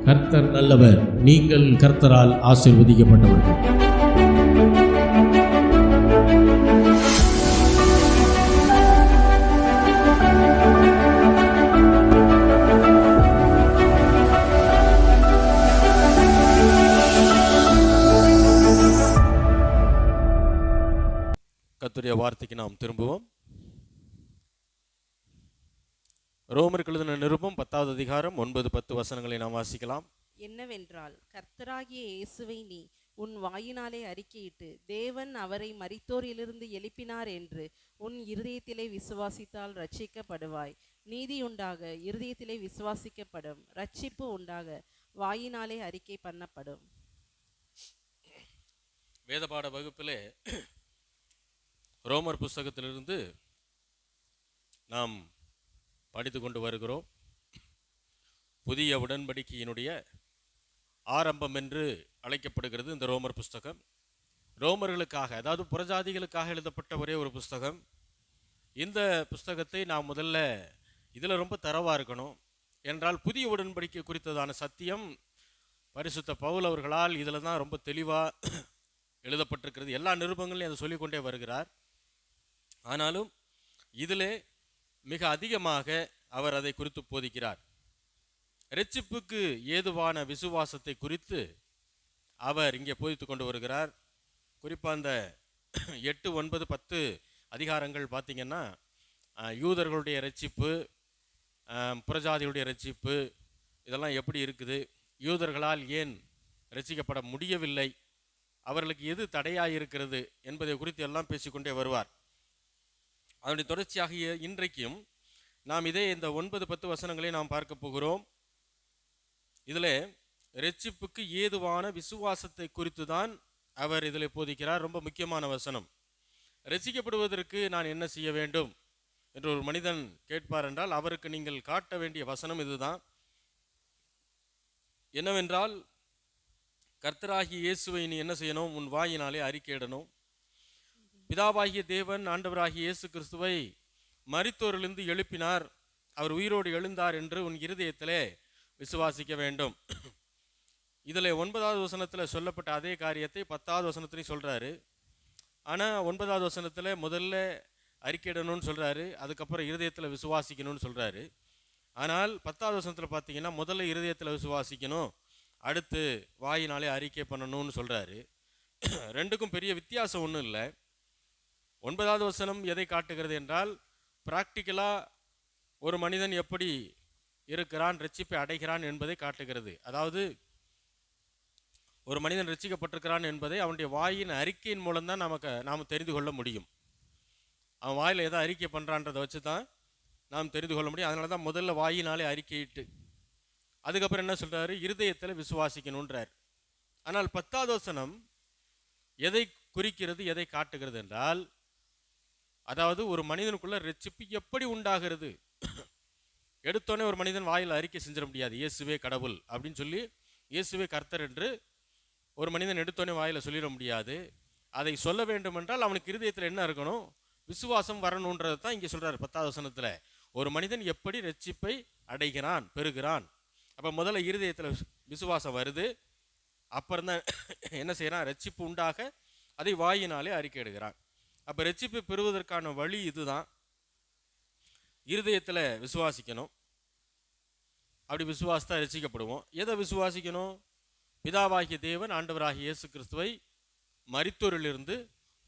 கர்த்தர் நல்லவர். நீங்கள் கர்த்தரால் ஆசீர்வதிக்கப்பட்டவர்கள். கர்த்தருடைய வார்த்தைக்கு நாம் திரும்புவோம். ரோமருக்கு எழுதின நிருபம் 10வது அதிகாரம் 9-10 வசனங்களை நாம் வாசிக்கலாம். என்னவென்றால், கர்த்தராகிய இயேசுவை நீ உன் வாயினாலே அறிக்கையிட்டு தேவன் அவரை மரித்தோரிலிருந்து எழுப்பினார் என்று உன் இருதயத்திலே விசுவாசித்தால் ரட்சிக்கப்படுவாய். நீதி உண்டாக இருதயத்திலே விசுவாசிக்கப்படும், ரட்சிப்பு உண்டாக வாயினாலே அறிக்கை பண்ணப்படும். வேதபாட வகுப்பிலே ரோமர் புஸ்தகத்திலிருந்து நாம் படித்து கொண்டு வருகிறோம். புதிய உடன்படிக்கையினுடைய ஆரம்பம் என்று அழைக்கப்படுகிறது இந்த ரோமர் புஸ்தகம். ரோமர்களுக்காக, அதாவது புறஜாதிகளுக்காக எழுதப்பட்ட ஒரே ஒரு புஸ்தகம். இந்த புஸ்தகத்தை நாம் முதல்ல இதில் ரொம்ப தரவாக இருக்கணும் என்றால், புதிய உடன்படிக்கை குறித்ததான சத்தியம் பரிசுத்த பவுல் அவர்களால் இதில் தான் ரொம்ப தெளிவாக எழுதப்பட்டிருக்கிறது. எல்லா நிருபங்களையும் அதை சொல்லிக்கொண்டே வருகிறார். ஆனாலும் இதிலே மிக அதிகமாக அவர் அதை குறித்து போதிக்கிறார். இரட்சிப்புக்கு ஏதுவான விசுவாசத்தை குறித்து அவர் இங்கே போதித்து கொண்டு வருகிறார். குறிப்பாக அந்த 8, 9, 10 அதிகாரங்கள் பார்த்திங்கன்னா, யூதர்களுடைய இரட்சிப்பு, புறஜாதிகளுடைய இரட்சிப்பு, இதெல்லாம் எப்படி இருக்குது, யூதர்களால் ஏன் இரட்சிக்கப்பட முடியவில்லை, அவர்களுக்கு எது தடையாக இருக்கிறது என்பதை குறித்து எல்லாம் பேசிக்கொண்டே வருவார். அதனுடைய தொடர்ச்சியாக இன்றைக்கும் நாம் இதே இந்த 9-10 வசனங்களை நாம் பார்க்க போகிறோம். இதில் இரட்சிப்புக்கு ஏதுவான விசுவாசத்தை குறித்து தான் அவர் இதில் போதிக்கிறார். ரொம்ப முக்கியமான வசனம். இரட்சிக்கப்படுவதற்கு நான் என்ன செய்ய வேண்டும் என்று ஒரு மனிதன் கேட்பார் என்றால், அவருக்கு நீங்கள் காட்ட வேண்டிய வசனம் இதுதான். என்னவென்றால், கர்த்தராகிய இயேசுவை நீ என்ன செய்யணும்? உன் வாயினாலே அறிக்கையிடணும். பிதாவாகிய தேவன் ஆண்டவராகிய இயேசு கிறிஸ்துவை மரித்தோரிலிருந்து எழுப்பினார், அவர் உயிரோடு எழுந்தார் என்று உன் இருதயத்திலே விசுவாசிக்க வேண்டும். இதில் 9வது வசனத்தில் சொல்லப்பட்ட அதே காரியத்தை 10வது வசனத்திலையும் சொல்கிறாரு. ஆனால் 9வது வசனத்தில் முதல்ல அறிக்கையிடணும்னு சொல்கிறாரு, அதுக்கப்புறம் இருதயத்தில் விசுவாசிக்கணும்னு சொல்கிறாரு. ஆனால் 10வது வசனத்தில் பார்த்தீங்கன்னா, முதல்ல இருதயத்தில் விசுவாசிக்கணும், அடுத்து வாயினாலே அறிக்கை பண்ணணும்னு சொல்கிறாரு. ரெண்டுக்கும் பெரிய வித்தியாசம் ஒன்றும் இல்லை. 9வது வசனம் எதை காட்டுகிறது என்றால், பிராக்டிக்கலாக ஒரு மனிதன் எப்படி இருக்கிறான், ரட்சிப்பை அடைகிறான் என்பதை காட்டுகிறது. அதாவது ஒரு மனிதன் ரட்சிக்கப்பட்டிருக்கிறான் என்பதை அவனுடைய வாயின் அறிக்கையின் மூலம்தான் நாம் தெரிந்து கொள்ள முடியும். அவன் வாயில் எதை அறிக்கை பண்ணுறான்றதை வச்சு தான் நாம் தெரிந்து கொள்ள முடியும். அதனால தான் முதல்ல வாயினாலே அறிக்கையிட்டு அதுக்கப்புறம் என்ன சொல்கிறாரு? இருதயத்தில் விசுவாசிக்கணுன்றார். ஆனால் 10வது வசனம் எதை குறிக்கிறது, எதை காட்டுகிறது என்றால், அதாவது ஒரு மனிதனுக்குள்ள ரட்சிப்பு எப்படி உண்டாகிறது. எடுத்தோடனே ஒரு மனிதன் வாயில் அறிக்கை செஞ்சிட முடியாது, இயேசுவே கடவுள் அப்படின்னு சொல்லி, இயேசுவே கர்த்தர் என்று ஒரு மனிதன் எடுத்தோடனே வாயில் சொல்லிட முடியாது. அதை சொல்ல வேண்டும் என்றால் அவனுக்கு இருதயத்தில் என்ன இருக்கணும்? விசுவாசம் வரணுன்றது தான் இங்கே சொல்கிறார் 10வது வசனத்தில். ஒரு மனிதன் எப்படி ரட்சிப்பை அடைகிறான், பெறுகிறான். அப்போ முதல்ல இருதயத்தில் விசுவாசம் வருது, அப்புறம் தான் என்ன செய்யறான்? ரட்சிப்பு உண்டாக அதை வாயினாலே அறிக்கை எடுக்கிறான். அப்போ ரட்சிப்பை பெறுவதற்கான வழி இதுதான். இருதயத்தில் விசுவாசிக்கணும். அப்படி விசுவாசத்தா ரட்சிக்கப்படுவோம். எதை விசுவாசிக்கணும்? பிதாவாகிய தேவன் ஆண்டவராகிய இயேசு கிறிஸ்துவை மரித்தோரிலிருந்து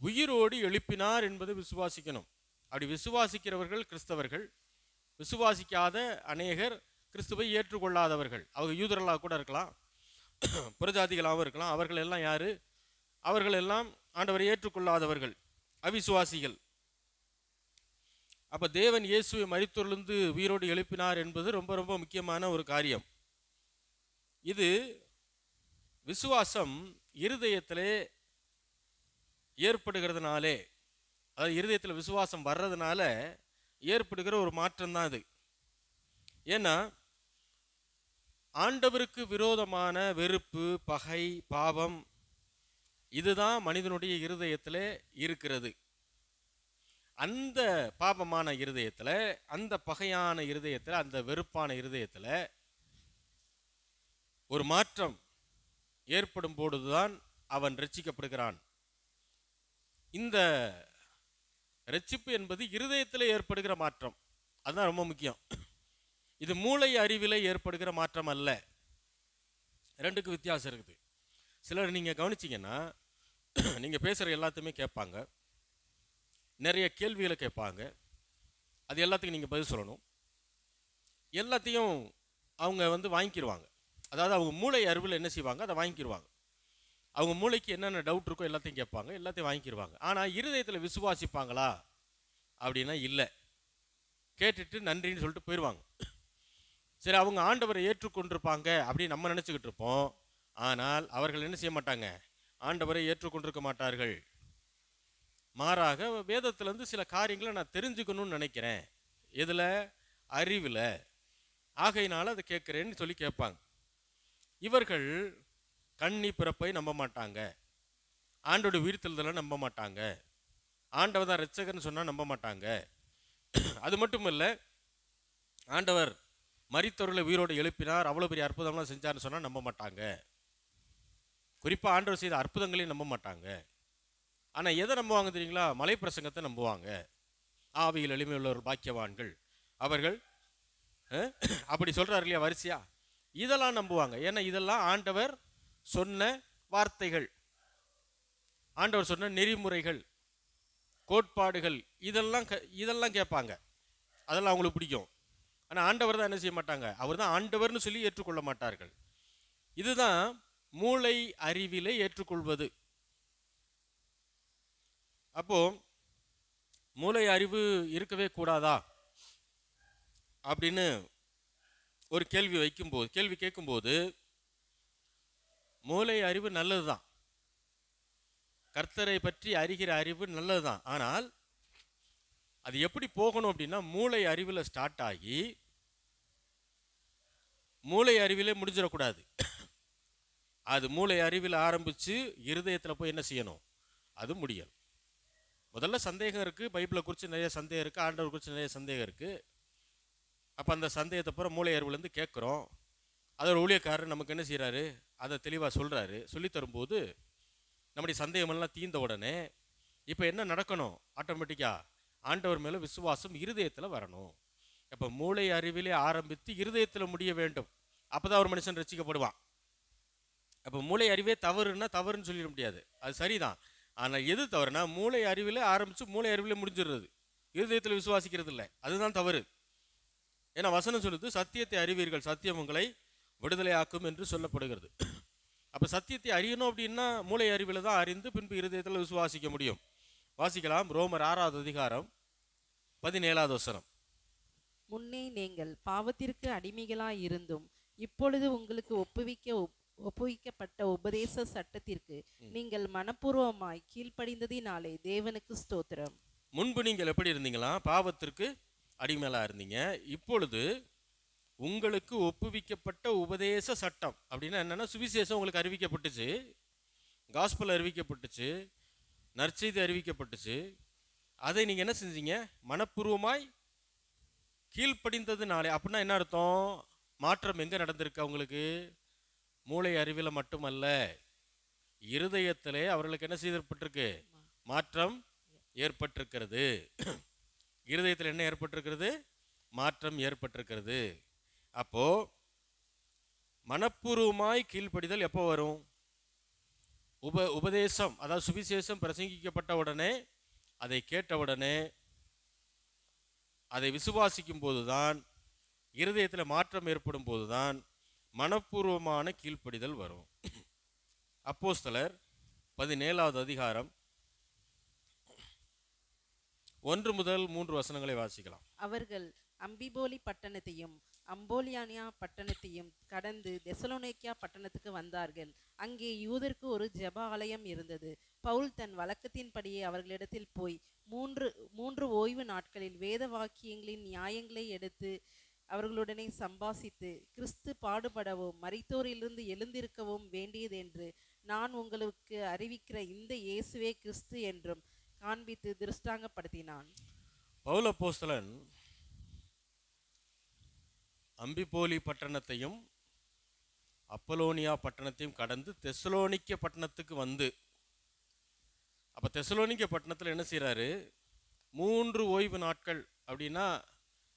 உயிரோடு எழுப்பினார் என்பதை விசுவாசிக்கணும். அப்படி விசுவாசிக்கிறவர்கள் கிறிஸ்தவர்கள், விசுவாசிக்காத அநேகர் கிறிஸ்துவை ஏற்றுக்கொள்ளாதவர்கள். அவங்க யூதர்களாக கூட இருக்கலாம், புறஜாதிகளாகவும் இருக்கலாம். அவர்கள் எல்லாம் யாரு? அவர்கள் எல்லாம் ஆண்டவரை ஏற்றுக்கொள்ளாதவர்கள், அவிசுவாசிகள். அப்போ தேவன் இயேசுவை மரித்தோரிலிருந்து உயிரோடு எழுப்பினார் என்பது ரொம்ப ரொம்ப முக்கியமான ஒரு காரியம். இது விசுவாசம் இருதயத்திலே ஏற்படுகிறதுனாலே, அதாவது இருதயத்தில் விசுவாசம் வர்றதுனால ஏற்படுகிற ஒரு மாற்றம் தான் இது. ஏன்னா ஆண்டவருக்கு விரோதமான வெறுப்பு, பகை, பாவம் இதுதான் மனிதனுடைய இருதயத்தில் இருக்கிறது. அந்த பாபமான இருதயத்தில், அந்த பகையான இருதயத்தில், அந்த வெறுப்பான இருதயத்தில் ஒரு மாற்றம் ஏற்படும் பொழுதுதான் அவன் ரட்சிக்கப்படுகிறான். இந்த ரட்சிப்பு என்பது இருதயத்தில் ஏற்படுகிற மாற்றம், அதுதான் ரொம்ப முக்கியம். இது மூளை அறிவிலே ஏற்படுகிற மாற்றம் அல்ல. ரெண்டுக்கு வித்தியாசம் இருக்குது. சிலர் நீங்கள் கவனிச்சிங்கன்னா நீங்கள் பேசுகிற எல்லாத்தையுமே கேட்பாங்க, நிறைய கேள்விகளை கேட்பாங்க, அது எல்லாத்துக்கும் நீங்கள் பதில் சொல்லணும். எல்லாத்தையும் அவங்க வாங்கிக்கிடுவாங்க. அதாவது அவங்க மூளை அறிவில் என்ன செய்வாங்க, அதை வாங்கிக்கிடுவாங்க. அவங்க மூளைக்கு என்னென்ன டவுட் இருக்கோ எல்லாத்தையும் கேட்பாங்க, எல்லாத்தையும் வாங்கிக்கிடுவாங்க. ஆனால் இருதயத்தில் விசுவாசிப்பாங்களா அப்படின்னா இல்லை. கேட்டுட்டு நன்றின்னு சொல்லிட்டு போயிடுவாங்க. சரி, அவங்க ஆண்டவரை ஏற்றுக்கொண்டிருப்பாங்க அப்படின்னு நம்ம நினச்சிக்கிட்டு இருப்போம். ஆனால் அவர்கள் என்ன செய்ய மாட்டாங்க, ஆண்டவரை ஏற்றுக்கொண்டிருக்க மாட்டார்கள். மாறாக வேதத்திலேருந்து சில காரியங்களை நான் தெரிஞ்சுக்கணும்னு நினைக்கிறேன், எதில், அறிவில், ஆகையினால அதை கேட்குறேன்னு சொல்லி கேட்பாங்க. இவர்கள் கன்னி பிறப்பை நம்ப மாட்டாங்க, ஆண்டோட உயிர்த்தெழுதலை நம்ப மாட்டாங்க, ஆண்டவர் தான் இரட்சகர்னு சொன்னால் நம்ப மாட்டாங்க. அது மட்டும் இல்லை, ஆண்டவர் மரித்தவர்களை உயிரோடு எழுப்பினார், அவ்வளோ பெரிய அற்புதம்லாம் செஞ்சார்னு சொன்னால் நம்ப மாட்டாங்க. குறிப்பாக ஆண்டவர் செய்த அற்புதங்களையும் நம்ப மாட்டாங்க. ஆனால் எதை நம்புவாங்க தெரியுங்களா? மலை பிரசங்கத்தை நம்புவாங்க. ஆவியில் எளிமையுள்ளவர் பாக்கியவான்கள் அவர்கள், அப்படி சொல்கிறார் இல்லையா வரிசையா, இதெல்லாம் நம்புவாங்க. ஏன்னா இதெல்லாம் ஆண்டவர் சொன்ன வார்த்தைகள், ஆண்டவர் சொன்ன நெறிமுறைகள், கோட்பாடுகள், இதெல்லாம் கேட்பாங்க, அதெல்லாம் அவங்களுக்கு பிடிக்கும். ஆனால் ஆண்டவர் தான் என்ன செய்ய மாட்டாங்க, அவர் தான் ஆண்டவர்னு சொல்லி ஏற்றுக்கொள்ள மாட்டார்கள். இதுதான் மூளை அறிவிலே ஏற்றுக்கொள்வது. அப்போ மூளை அறிவு இருக்கவே கூடாதா அப்படின்னு ஒரு கேள்வி கேட்கும்போது மூளை அறிவு நல்லது தான், கர்த்தரை பற்றி அறிகிற அறிவு நல்லது தான். ஆனால் அது எப்படி போகணும் அப்படின்னா, மூளை அறிவில் ஸ்டார்ட் ஆகி மூளை அறிவிலே முடிஞ்சிடக்கூடாது. அது மூளை அறிவில் ஆரம்பித்து இருதயத்தில் போய் என்ன செய்யணும், அது முடியணும். முதல்ல சந்தேகம் இருக்குது, பைபிளை குறித்து நிறைய சந்தேகம் இருக்குது, ஆண்டவர் குறித்து நிறைய சந்தேகம் இருக்குது. அப்போ அந்த சந்தேகத்தை பூரா மூளை அறிவுலேருந்து கேட்குறோம். அதோட ஊழியக்காரர் நமக்கு என்ன செய்கிறாரு, அதை தெளிவாக சொல்கிறாரு. சொல்லித்தரும்போது நம்முடைய சந்தேகமெல்லாம் தீர்ந்த உடனே இப்போ என்ன நடக்கணும், ஆட்டோமேட்டிக்காக ஆண்டவர் மேலே விசுவாசம் இருதயத்தில் வரணும். அப்போ மூளை அறிவிலே ஆரம்பித்து இருதயத்தில் முடிய வேண்டும். அப்போ தான் ஒரு மனுஷன் ரசிக்கப்படுவான். அப்போ மூளை அறிவே தவறுன்னா தவறுன்னு சொல்லிட முடியாது, அது சரிதான். ஆனால் எது தவறுனா, மூளை அறிவில் ஆரம்பித்து மூளை அறிவில் முடிஞ்சிடுறது, இருதயத்தில் விசுவாசிக்கிறது இல்லை, அதுதான் தவறு. ஏன்னா வசனம் சொல்லுது, சத்தியத்தை அறிவீர்கள், சத்தியம் உங்களை விடுதலை ஆக்கும் என்று சொல்லப்படுகிறது. அப்போ சத்தியத்தை அறியணும் அப்படின்னா மூளை அறிவில் தான் அறிந்து பின்பு இருதயத்தில் விசுவாசிக்க முடியும். வாசிக்கலாம், ரோமர் 6வது அதிகாரம் 17வது வசனம். முன்னே நீங்கள் பாவத்திற்கு அடிமைகளாய் இருந்தும் இப்பொழுது உங்களுக்கு ஒப்புவிக்கப்பட்ட உபதேச சட்டத்திற்கு நீங்கள் மனப்பூர்வமாய் கீழ்ப்படிந்ததினாலே தேவனுக்கு ஸ்தோத்திரம். முன்பு நீங்கள் எப்படி இருந்தீங்களா, பாவத்திற்கு அடிமையாக இருந்தீங்க. இப்பொழுது உங்களுக்கு ஒப்புவிக்கப்பட்ட உபதேச சட்டம் அப்படின்னா என்னென்னா, சுவிசேஷம் உங்களுக்கு அறிவிக்கப்பட்டுச்சு, காஸ்பல் அறிவிக்கப்பட்டுச்சு, நற்செய்தி அறிவிக்கப்பட்டுச்சு. அதை நீங்கள் என்ன செஞ்சீங்க, மனப்பூர்வமாய் கீழ்ப்படிந்ததுனாலே. அப்படின்னா என்ன அர்த்தம், மாற்றம் எங்கே நடந்திருக்கு அவங்களுக்கு, மூளை அறிவில் மட்டுமல்ல, இருதயத்திலே அவர்களுக்கு என்ன செய்யப்பட்டிருக்கு, மாற்றம் ஏற்பட்டிருக்கிறது. இருதயத்தில் என்ன ஏற்பட்டிருக்கிறது, மாற்றம் ஏற்பட்டிருக்கிறது. அப்போ மனப்பூர்வமாய் கீழ்ப்படிதல் எப்போ வரும், உபதேசம், அதாவது சுவிசேஷம் பிரசங்கிக்கப்பட்ட உடனே, அதை கேட்ட உடனே, அதை விசுவாசிக்கும் போதுதான், இருதயத்தில் மாற்றம் ஏற்படும் போதுதான் மனப்பூர்வமான கீழ்ப்படிதல் வரும். அப்போஸ்தலர் 17வது அதிகாரம் 1 முதல் 3 வசனங்களை வாசிக்கலாம். அவர்கள் அம்பிபோலி பட்டணத்தையும் அம்போலியானியா பட்டணத்தையும் கடந்து தெசலோனிக்கா பட்டணத்துக்கு வந்தார்கள். அங்கே யூதருக்கு ஒரு ஜெப ஆலயம் இருந்தது. பவுல் தன் வழக்கத்தின்படியே அவர்களிடத்தில் போய் மூன்று ஓய்வு நாட்களில் வேத வாக்கியங்களின் நியாயங்களை எடுத்து அவர்களுடனே சம்பாசித்து, கிறிஸ்து பாடுபடவும் மரித்தோரிலிருந்து எழுந்திருக்கவும் வேண்டியதென்று நான் உங்களுக்கு அறிவிக்கிற இந்த இயேசுவே கிறிஸ்து என்றும் காண்பித்து திருஷ்டாங்கப்படுத்தினான். பவுல் அப்போஸ்தலன் அம்பிபோலி பட்டணத்தையும் அப்பலோனியா பட்டணத்தையும் கடந்து தெசலோனிக்க பட்டணத்துக்கு வந்து, அப்போ தெசலோனிக்க பட்டணத்தில் என்ன செய்கிறாரு? 3 ஓய்வு நாட்கள் அப்படின்னா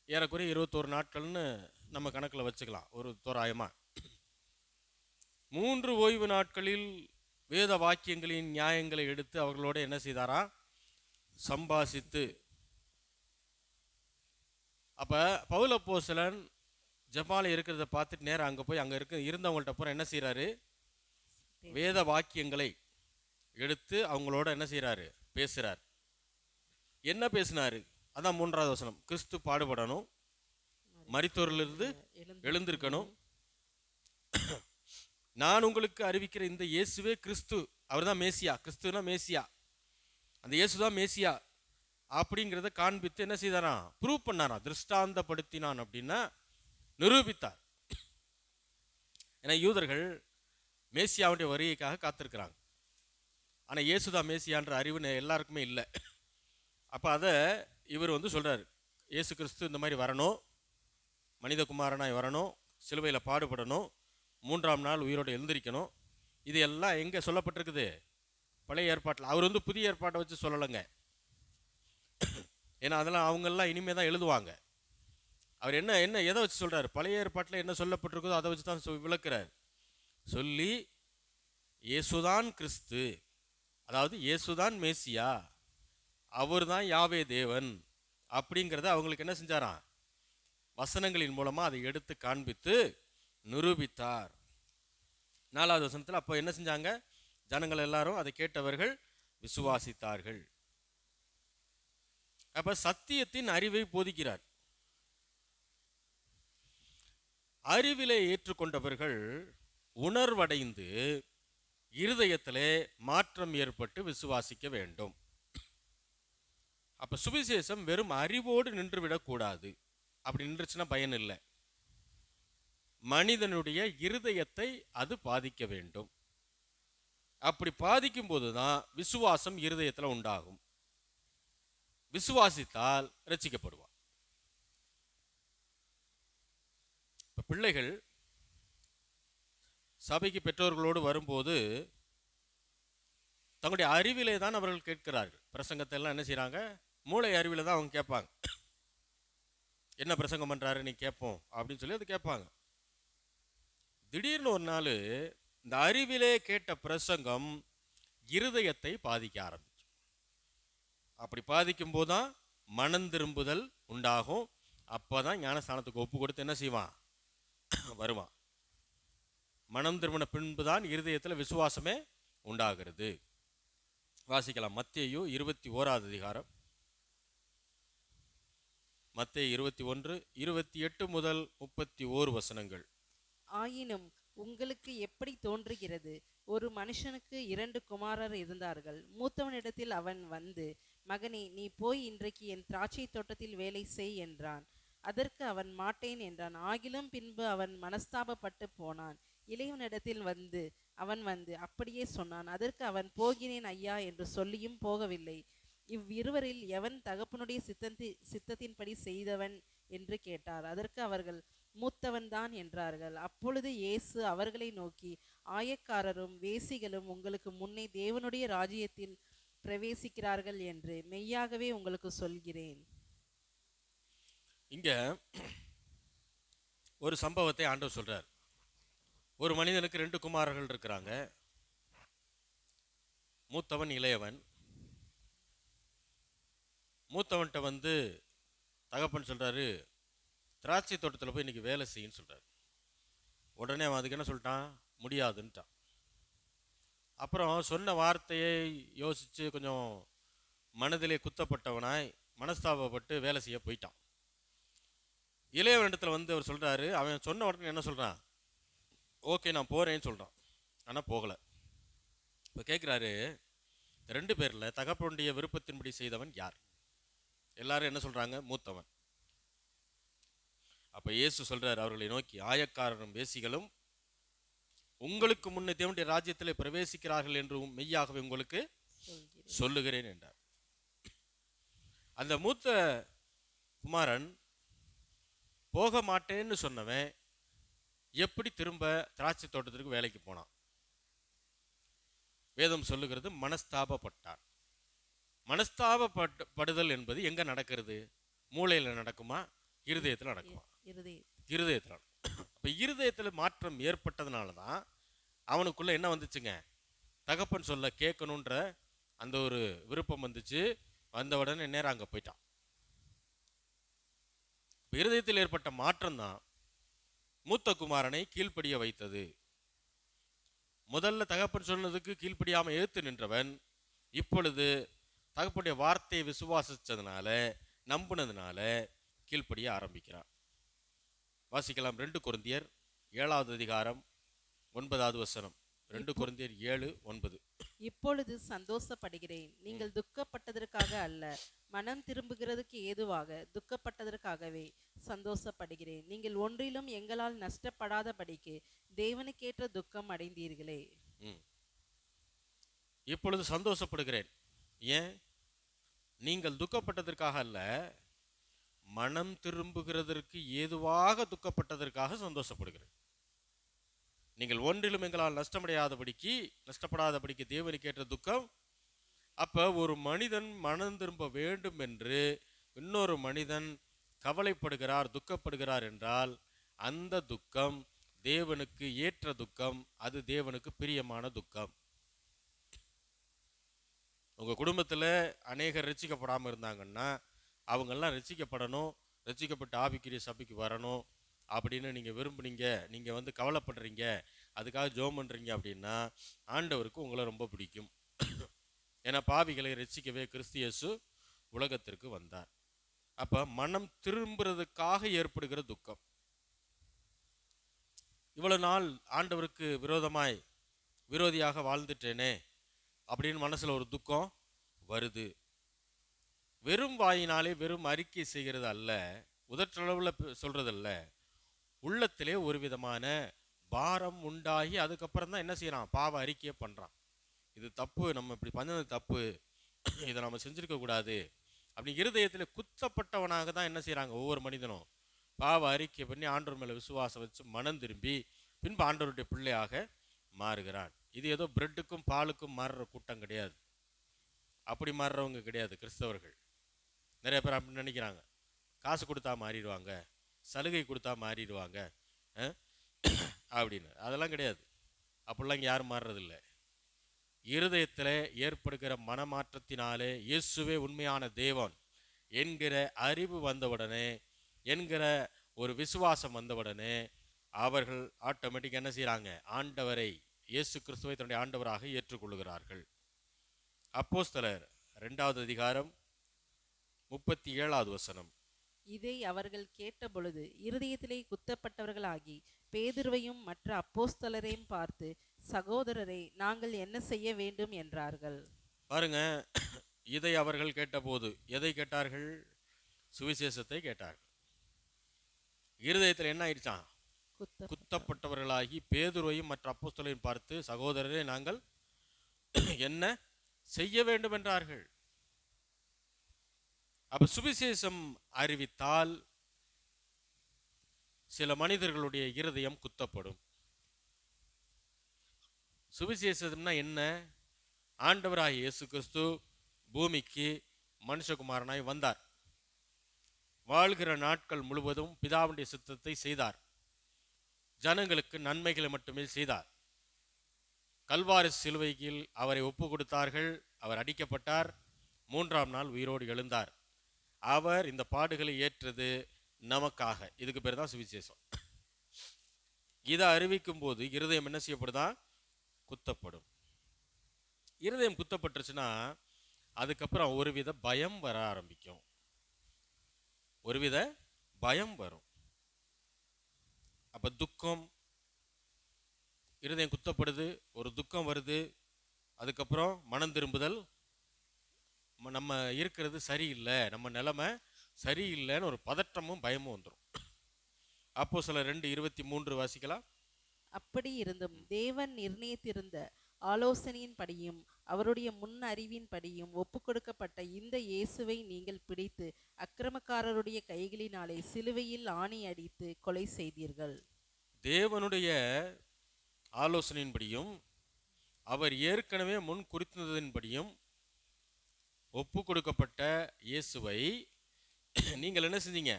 ஏறக்குறைய 21 நாட்கள்னு நம்ம கணக்கில் வச்சுக்கலாம் ஒரு தோராயமாக. 3 ஓய்வு நாட்களில் வேத வாக்கியங்களின் நியாயங்களை எடுத்து அவர்களோட என்ன செய்தாரா? சம்பாசித்து. அப்போ பவுல் அப்போஸ்தலன் ஜெபால இருக்கிறத பார்த்துட்டு நேரம் அங்கே போய் அங்கே இருந்தவங்கள்ட்ட அப்புறம் என்ன செய்கிறாரு? வேத வாக்கியங்களை எடுத்து அவங்களோட என்ன செய்கிறாரு? பேசுகிறார். என்ன பேசினாரு? அதான் 3வது வசனம். கிறிஸ்து பாடுபடணும், மரித்தோரிலிருந்து எழுந்திருக்கணும், நான் உங்களுக்கு அறிவிக்கிற இந்த இயேசுவே கிறிஸ்து, அவர் தான் மேசியா. கிறிஸ்துனா மேசியா, அந்த இயேசு தான் மேசியா அப்படிங்கிறத காண்பித்து என்ன செய்தாராம்? ப்ரூவ் பண்ணாராம், திருஷ்டாந்தப்படுத்தினான். அப்படின்னா நிரூபித்தார். ஏன்னா யூதர்கள் மேசியாவுடைய வருகைக்காக காத்திருக்கிறாங்க. ஆனால் இயேசுதான் மேசியான்ற அறிவு எல்லாருக்குமே இல்லை. அப்போ அதை இவர் சொல்கிறார், இயேசு கிறிஸ்து இந்த மாதிரி வரணும், மனிதகுமாரனாய் வரணும், சிலுவையில் பாடுபடணும், 3ஆம் நாள் உயிரோடு எழுந்திருக்கணும். இது எல்லாம் எங்கே சொல்லப்பட்டிருக்குது? பழைய ஏற்பாட்டில். அவர் புதிய ஏற்பாட்டை வச்சு சொல்லலைங்க. ஏன்னா அதெல்லாம் அவங்கெல்லாம் இனிமேல் தான் எழுதுவாங்க. அவர் என்ன எதை வச்சு சொல்கிறார்? பழைய ஏற்பாட்டில் என்ன சொல்லப்பட்டிருக்குதோ அதை வச்சு தான் விளக்குறார். சொல்லி இயேசுதான் கிறிஸ்து, அதாவது இயேசுதான் மேசியா, அவர் தான் யாவே தேவன் அப்படிங்கிறத அவங்களுக்கு என்ன செஞ்சாராம்? வசனங்களின் மூலமாக அதை எடுத்து காண்பித்து நிரூபித்தார். 4வது வசனத்தில் அப்போ என்ன செஞ்சாங்க? ஜனங்கள் எல்லாரும் அதை கேட்டவர்கள் விசுவாசித்தார்கள். அப்போ சத்தியத்தின் அறிவை போதிக்கிறார். அறிவிலே ஏற்றுக்கொண்டவர்கள் உணர்வடைந்து இருதயத்திலே மாற்றம் ஏற்பட்டு விசுவாசிக்க வேண்டும். அப்போ சுவிசேஷம் வெறும் அறிவோடு நின்று விடக்கூடாது. அப்படி நின்றுச்சுன்னா பயன் இல்லை. மனிதனுடைய இருதயத்தை அது பாதிக்க வேண்டும். அப்படி பாதிக்கும் போது தான் விசுவாசம் இருதயத்தில் உண்டாகும். விசுவாசித்தால் ரட்சிக்கப்படுவார். இப்போ பிள்ளைகள் சபைக்கு பெற்றோர்களோடு வரும்போது தங்களுடைய அறிவிலே தான் அவர்கள் கேட்கிறார்கள். பிரசங்கத்தை எல்லாம் என்ன செய்கிறாங்க? மூளை அறிவில தான் அவங்க கேட்பாங்க. என்ன பிரசங்கம் பண்ணுறாரு நீ கேட்போம் அப்படின்னு சொல்லி அது கேட்பாங்க. திடீர்னு ஒரு நாள் இந்த அறிவிலே கேட்ட பிரசங்கம் இருதயத்தை பாதிக்க ஆரம்பிச்சு. அப்படி பாதிக்கும் போது தான் மனம் திரும்புதல் உண்டாகும். அப்போ தான் ஞானஸ்தானத்துக்கு ஒப்பு கொடுத்து என்ன செய்வான்? வருவான். மனம் திரும்பின பின்பு தான் இருதயத்தில் விசுவாசமே உண்டாகிறது. வாசிக்கலாம். மத்தேயு 21வது அதிகாரம், மத்தேயு 21, 28 முதல் 31 வசனங்கள். ஆயினும் உங்களுக்கு எப்படி தோன்றுகிறது? ஒரு மனுஷனுக்கு 2 குமாரர் இருந்தார்கள். மூத்தவனிடத்தில் அவன் வந்து, மகனே, நீ போய் இன்றைக்கு என் திராட்சை தோட்டத்தில் வேலை செய் என்றான். அதற்கு அவன் மாட்டேன் என்றான். ஆகிலும் பின்பு அவன் மனஸ்தாபப்பட்டு போனான். இளையவனிடத்தில் அவன் வந்து அப்படியே சொன்னான். அதற்கு அவன், போகிறேன் ஐயா என்று சொல்லியும் போகவில்லை. இவ்விருவரில் எவன் தகப்பனுடைய சித்தத்தின்படி செய்தவன் என்று கேட்டார். அதற்கு அவர்கள், மூத்தவன் தான் என்றார்கள். அப்பொழுது இயேசு அவர்களை நோக்கி, ஆயக்காரரும் வேசிகளும் உங்களுக்கு முன்னே தேவனுடைய ராஜ்யத்தில் பிரவேசிக்கிறார்கள் என்று மெய்யாகவே உங்களுக்கு சொல்கிறேன். இங்க ஒரு சம்பவத்தை ஆண்டவர் சொல்றார். ஒரு மனிதனுக்கு 2 குமாரர்கள் இருக்கிறாங்க. மூத்தவன் இளையவன். மூத்தவன்கிட்ட வந்து தகப்பன் சொல்றாரு, திராட்சை தோட்டத்தில் போய் இன்னைக்கு வேலை செய்யுன்னு சொல்றாரு. உடனே அவன் அதுக்கு என்ன சொல்லிட்டான்? முடியாதுன்ட்டான். அப்புறம் சொன்ன வார்த்தையை யோசித்து கொஞ்சம் மனதிலே குத்தப்பட்டவனாய் மனஸ்தாபப்பட்டு வேலை செய்ய போயிட்டான். இளையவனிடத்தில் வந்து அவர் சொல்கிறாரு, அவன் சொன்ன உடனே என்ன சொல்கிறான்? ஓகே நான் போகிறேன்னு சொல்கிறான். ஆனால் போகலை. இப்போ கேட்குறாரு, 2 பேரில் தகப்பனுடைய விருப்பத்தின்படி செய்தவன் யார்? எல்லாரும் என்ன சொல்கிறாங்க? மூத்தவன். அப்போ இயேசு சொல்கிறார் அவர்களை நோக்கி, ஆயக்காரரும் வேசிகளும் உங்களுக்கு முன்னே தேவனுடைய ராஜ்யத்தில் பிரவேசிக்கிறார்கள் என்று மெய்யாகவே உங்களுக்கு சொல்லுகிறேன் என்றார். அந்த மூத்த குமாரன் போக மாட்டேன்னு சொன்னவன் எப்படி திரும்ப திராட்சை தோட்டத்திற்கு வேலைக்கு போனான்? வேதம் சொல்லுகிறது மனஸ்தாபப்பட்டார். மனஸ்தாபப்படுதல் என்பது எங்க நடக்கிறது? மூளையில நடக்குமா? இருதயத்தில் நடக்குமா? இருதயத்தில். அப்ப இருதயத்தில் மாற்றம் ஏற்பட்டதுனால தான் அவனுக்குள்ள என்ன வந்துச்சுங்க? தகப்பன் சொல்ல கேட்கணுன்ற அந்த ஒரு விருப்பம் வந்துச்சு. வந்த உடனே நேரம் அங்க போயிட்டான். இருதயத்தில் ஏற்பட்ட மாற்றம் தான் மூத்த குமாரனை கீழ்ப்படிய வைத்தது. முதல்ல தகப்பன் சொன்னதுக்கு கீழ்ப்படியாம ஏத்து நின்றவன் இப்பொழுது தகப்பனுடைய வார்த்தையை விசுவாசிச்சதுனால, நம்பினதுனால கீழ்ப்படிய ஆரம்பிக்கிறான். வாசிக்கலாம் 2 கொரிந்தியர் 7வது அதிகாரம் 9வது வசனம். 2 கொரிந்தியர் 7:9. இப்பொழுது சந்தோஷப்படுகிறேன், நீங்கள் துக்கப்பட்டதற்காக அல்ல, மனம் திரும்புகிறதுக்கு ஏதுவாக துக்கப்பட்டதற்காகவே சந்தோஷப்படுகிறேன். நீங்கள் ஒன்றிலும் எங்களால் நஷ்டப்படாதபடிக்கு தேவனுக்கேற்ற துக்கம் அடைந்தீர்களே. இப்பொழுது சந்தோஷப்படுகிறேன். ஏன்? நீங்கள் துக்கப்பட்டதற்காக அல்ல, மனம் திரும்புகிறதற்கு ஏதுவாக துக்கப்பட்டதற்காக சந்தோஷப்படுகிறேன். நீங்கள் ஒன்றிலும் எங்களால் நஷ்டப்படாதபடிக்கு தேவனுக்கேற்ற துக்கம். அப்ப ஒரு மனிதன் மனம் திரும்ப வேண்டும் என்று இன்னொரு மனிதன் கவலைப்படுகிறார், துக்கப்படுகிறார் என்றால் அந்த துக்கம் தேவனுக்கு ஏற்ற துக்கம், அது தேவனுக்கு பிரியமான துக்கம். உங்க குடும்பத்தில் அநேகர் ரட்சிக்கப்படாமல் இருந்தாங்கன்னா அவங்கெல்லாம் ரட்சிக்கப்படணும், ரட்சிக்கப்பட்டு ஆவிக்குரிய சபைக்கு வரணும் அப்படின்னு நீங்கள் விரும்புனீங்க, நீங்கள் கவலைப்படுறீங்க, அதுக்காக ஜெபம் பண்ணுறீங்க அப்படின்னா ஆண்டவருக்கு உங்களை ரொம்ப பிடிக்கும். ஏன்னா பாவிகளை ரட்சிக்கவே கிறிஸ்து இயேசு உலகத்திற்கு வந்தார். அப்போ மனம் திரும்புறதுக்காக ஏற்படுகிற துக்கம். இவ்வளவு நாள் ஆண்டவருக்கு விரோதியாக வாழ்ந்துட்டேனே அப்படின்னு மனசில் ஒரு துக்கம் வருது. வெறும் வாயினாலே வெறும் அறிக்கை செய்கிறது அல்ல, உதற்றளவில் சொல்றதல்ல, உள்ளத்திலே ஒரு விதமான பாரம் உண்டாகி அதுக்கப்புறம் தான் என்ன செய்யறான்? பாவ அறிக்கையை பண்றான். இது தப்பு, நம்ம இப்படி பண்ணது தப்பு, இதை நம்ம செஞ்சிருக்க கூடாது அப்படி இருதயத்தில் குத்தப்பட்டவனாக தான் என்ன செய்யறாங்க ஒவ்வொரு மனிதனும் பாவ அறிக்கை பண்ணி ஆண்டவர் மேல விசுவாசம் வச்சு மனம் திரும்பி பின்பு ஆண்டவருடைய பிள்ளையாக மாறுகிறான். இது ஏதோ பிரெட்டுக்கும் பாலுக்கும் மாறுற கூட்டம் கிடையாது, அப்படி மாறுறவங்க கிடையாது கிறிஸ்தவர்கள். நிறைய பேர் அப்படி நினைக்கிறாங்க, காசு கொடுத்தா மாறிடுவாங்க, சலுகை கொடுத்தா மாறிடுவாங்க அப்படின்னு. அதெல்லாம் கிடையாது, அப்படிலாம் இங்கே யாரும் மாறுறதில்லை. இருதயத்தில் ஏற்படுகிற மனமாற்றத்தினாலே இயேசுவே உண்மையான தேவன் என்கிற அறிவு வந்தவுடனே, என்கிற ஒரு விசுவாசம் வந்தவுடனே அவர்கள் ஆட்டோமேட்டிக் என்ன செய்கிறாங்க? ஆண்டவரை, இயேசு கிறிஸ்துவை தன்னுடைய ஆண்டவராக ஏற்றுக்கொள்கிறார்கள். அப்போஸ்தலர் 2வது அதிகாரம் 37வது வசனம். இதை அவர்கள் கேட்டபொழுது இருதயத்திலே குத்தப்பட்டவர்களாகி பேதுருவையும் மற்ற அப்போஸ்தலரையும் பார்த்து, சகோதரரை, நாங்கள் என்ன செய்ய வேண்டும் என்றார்கள். பாருங்க, இதை அவர்கள் கேட்டபோது எதை கேட்டார்கள்? சுவிசேஷத்தை கேட்டார்கள். இருதயத்தில் என்ன ஆயிடுச்சான்? குத்தப்பட்டவர்களாகி பேதுருவையும் மற்ற அப்போஸ்தலரையும் பார்த்து, சகோதரரை, நாங்கள் என்ன செய்ய வேண்டும் என்றார்கள். அப்ப சுவிசேஷம் அறிவித்தால் சில மனிதர்களுடைய இருதயம் குத்தப்படும். சுவிசேஷம்னா என்ன? ஆண்டவராகிய இயேசு கிறிஸ்து பூமிக்கு மனுஷகுமாரனாய் வந்தார். வாழ்கிற நாட்கள் முழுவதும் பிதாவுடைய சித்தத்தை செய்தார். ஜனங்களுக்கு நன்மைகளை மட்டுமே செய்தார். கல்வாரி சிலுவையில் அவரை ஒப்பு கொடுத்தார்கள். அவர் அடிக்கப்பட்டார். 3ஆம் நாள் உயிரோடு எழுந்தார். அவர் இந்த பாடுகளை ஏற்றது நமக்காக. இதுக்கு பேர் தான் சுவிசேஷம். இதை அறிவிக்கும் போது இருதயம் என்ன செய்யப்படுதான்? குத்தப்படும். இருதயம் குத்தப்பட்டுருச்சுன்னா அதுக்கப்புறம் ஒருவித பயம் வர ஆரம்பிக்கும். ஒருவித பயம் வரும். அப்ப துக்கம், இருதயம் குத்தப்படுது, ஒரு துக்கம் வருது, அதுக்கப்புறம் மனம் திரும்புதல், நம்ம இருக்கிறது சரியில்லை, நம்ம நிலைமை சரியில்லைன்னு ஒரு பதற்றமும் பயமும் வந்துடும். அப்போஸ்தலர் 2:23 வாசிக்கலாம். அப்படி இருந்தும் தேவன் நிர்ணயித்திருந்த ஆலோசனையின் படியும் அவருடைய முன் அறிவின் படியும் ஒப்பு கொடுக்கப்பட்ட இந்த இயேசுவை நீங்கள் பிடித்து அக்கிரமக்காரருடைய கைகளினாலே சிலுவையில் ஆணி அடித்து கொலை செய்தீர்கள். தேவனுடைய ஆலோசனையின்படியும் அவர் ஏற்கனவே முன் குறித்ததின்படியும் ஒப்பு கொடுக்கப்பட்ட இயேசுவை நீங்கள் என்ன செஞ்சீங்க?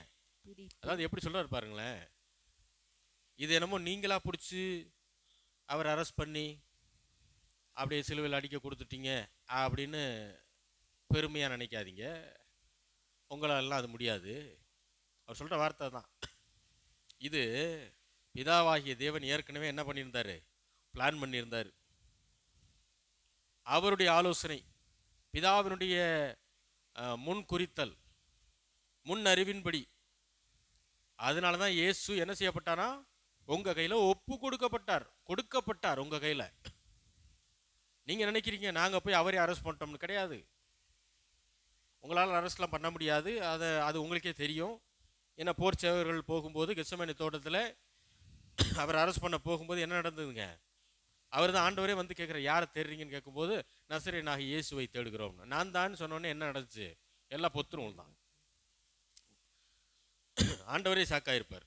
அதாவது எப்படி சொல்றாரு பாருங்களேன். இது என்னமோ நீங்களா பிடிச்சி அவர் அரெஸ்ட் பண்ணி அப்படியே சிலுவையில் அடிக்க கொடுத்துட்டீங்க அப்படின்னு பெருமையாக நினைக்காதீங்க. உங்களாலெல்லாம் அது முடியாது. அவர் சொல்கிற வார்த்தை தான் இது. பிதாவாகிய தேவன் ஏற்கனவே என்ன பண்ணியிருந்தார்? பிளான் பண்ணியிருந்தார். அவருடைய ஆலோசனை, பிதாவினுடைய முன் குறித்தல், முன் அறிவின்படி, அதனால தான் இயேசு என்ன செய்யப்பட்டாரா? உங்கள் கையில் ஒப்பு கொடுக்கப்பட்டார் உங்கள் கையில். நீங்கள் நினைக்கிறீங்க நாங்கள் போய் அவரே அரெஸ்ட் பண்ணிட்டோம்னு. கிடையாது. உங்களால் அரெஸ்ட்லாம் பண்ண முடியாது. அது உங்களுக்கே தெரியும். ஏன்னா போர் சேவர்கள் போகும்போது கெத்செமனே தோட்டத்தில் அவர் அரெஸ்ட் பண்ண போகும்போது என்ன நடந்ததுங்க? அவர் தான் ஆண்டவரே வந்து கேட்குற, யாரை தேடுறீங்கன்னு கேட்கும்போது நசரேயனாகிய இயேசுவை தேடுகிறோம். நான் தான் சொன்னோன்னே என்ன நடந்துச்சு? எல்லாம் பொத்துரும் தான். ஆண்டவரே ஷாக்காயிருப்பார்.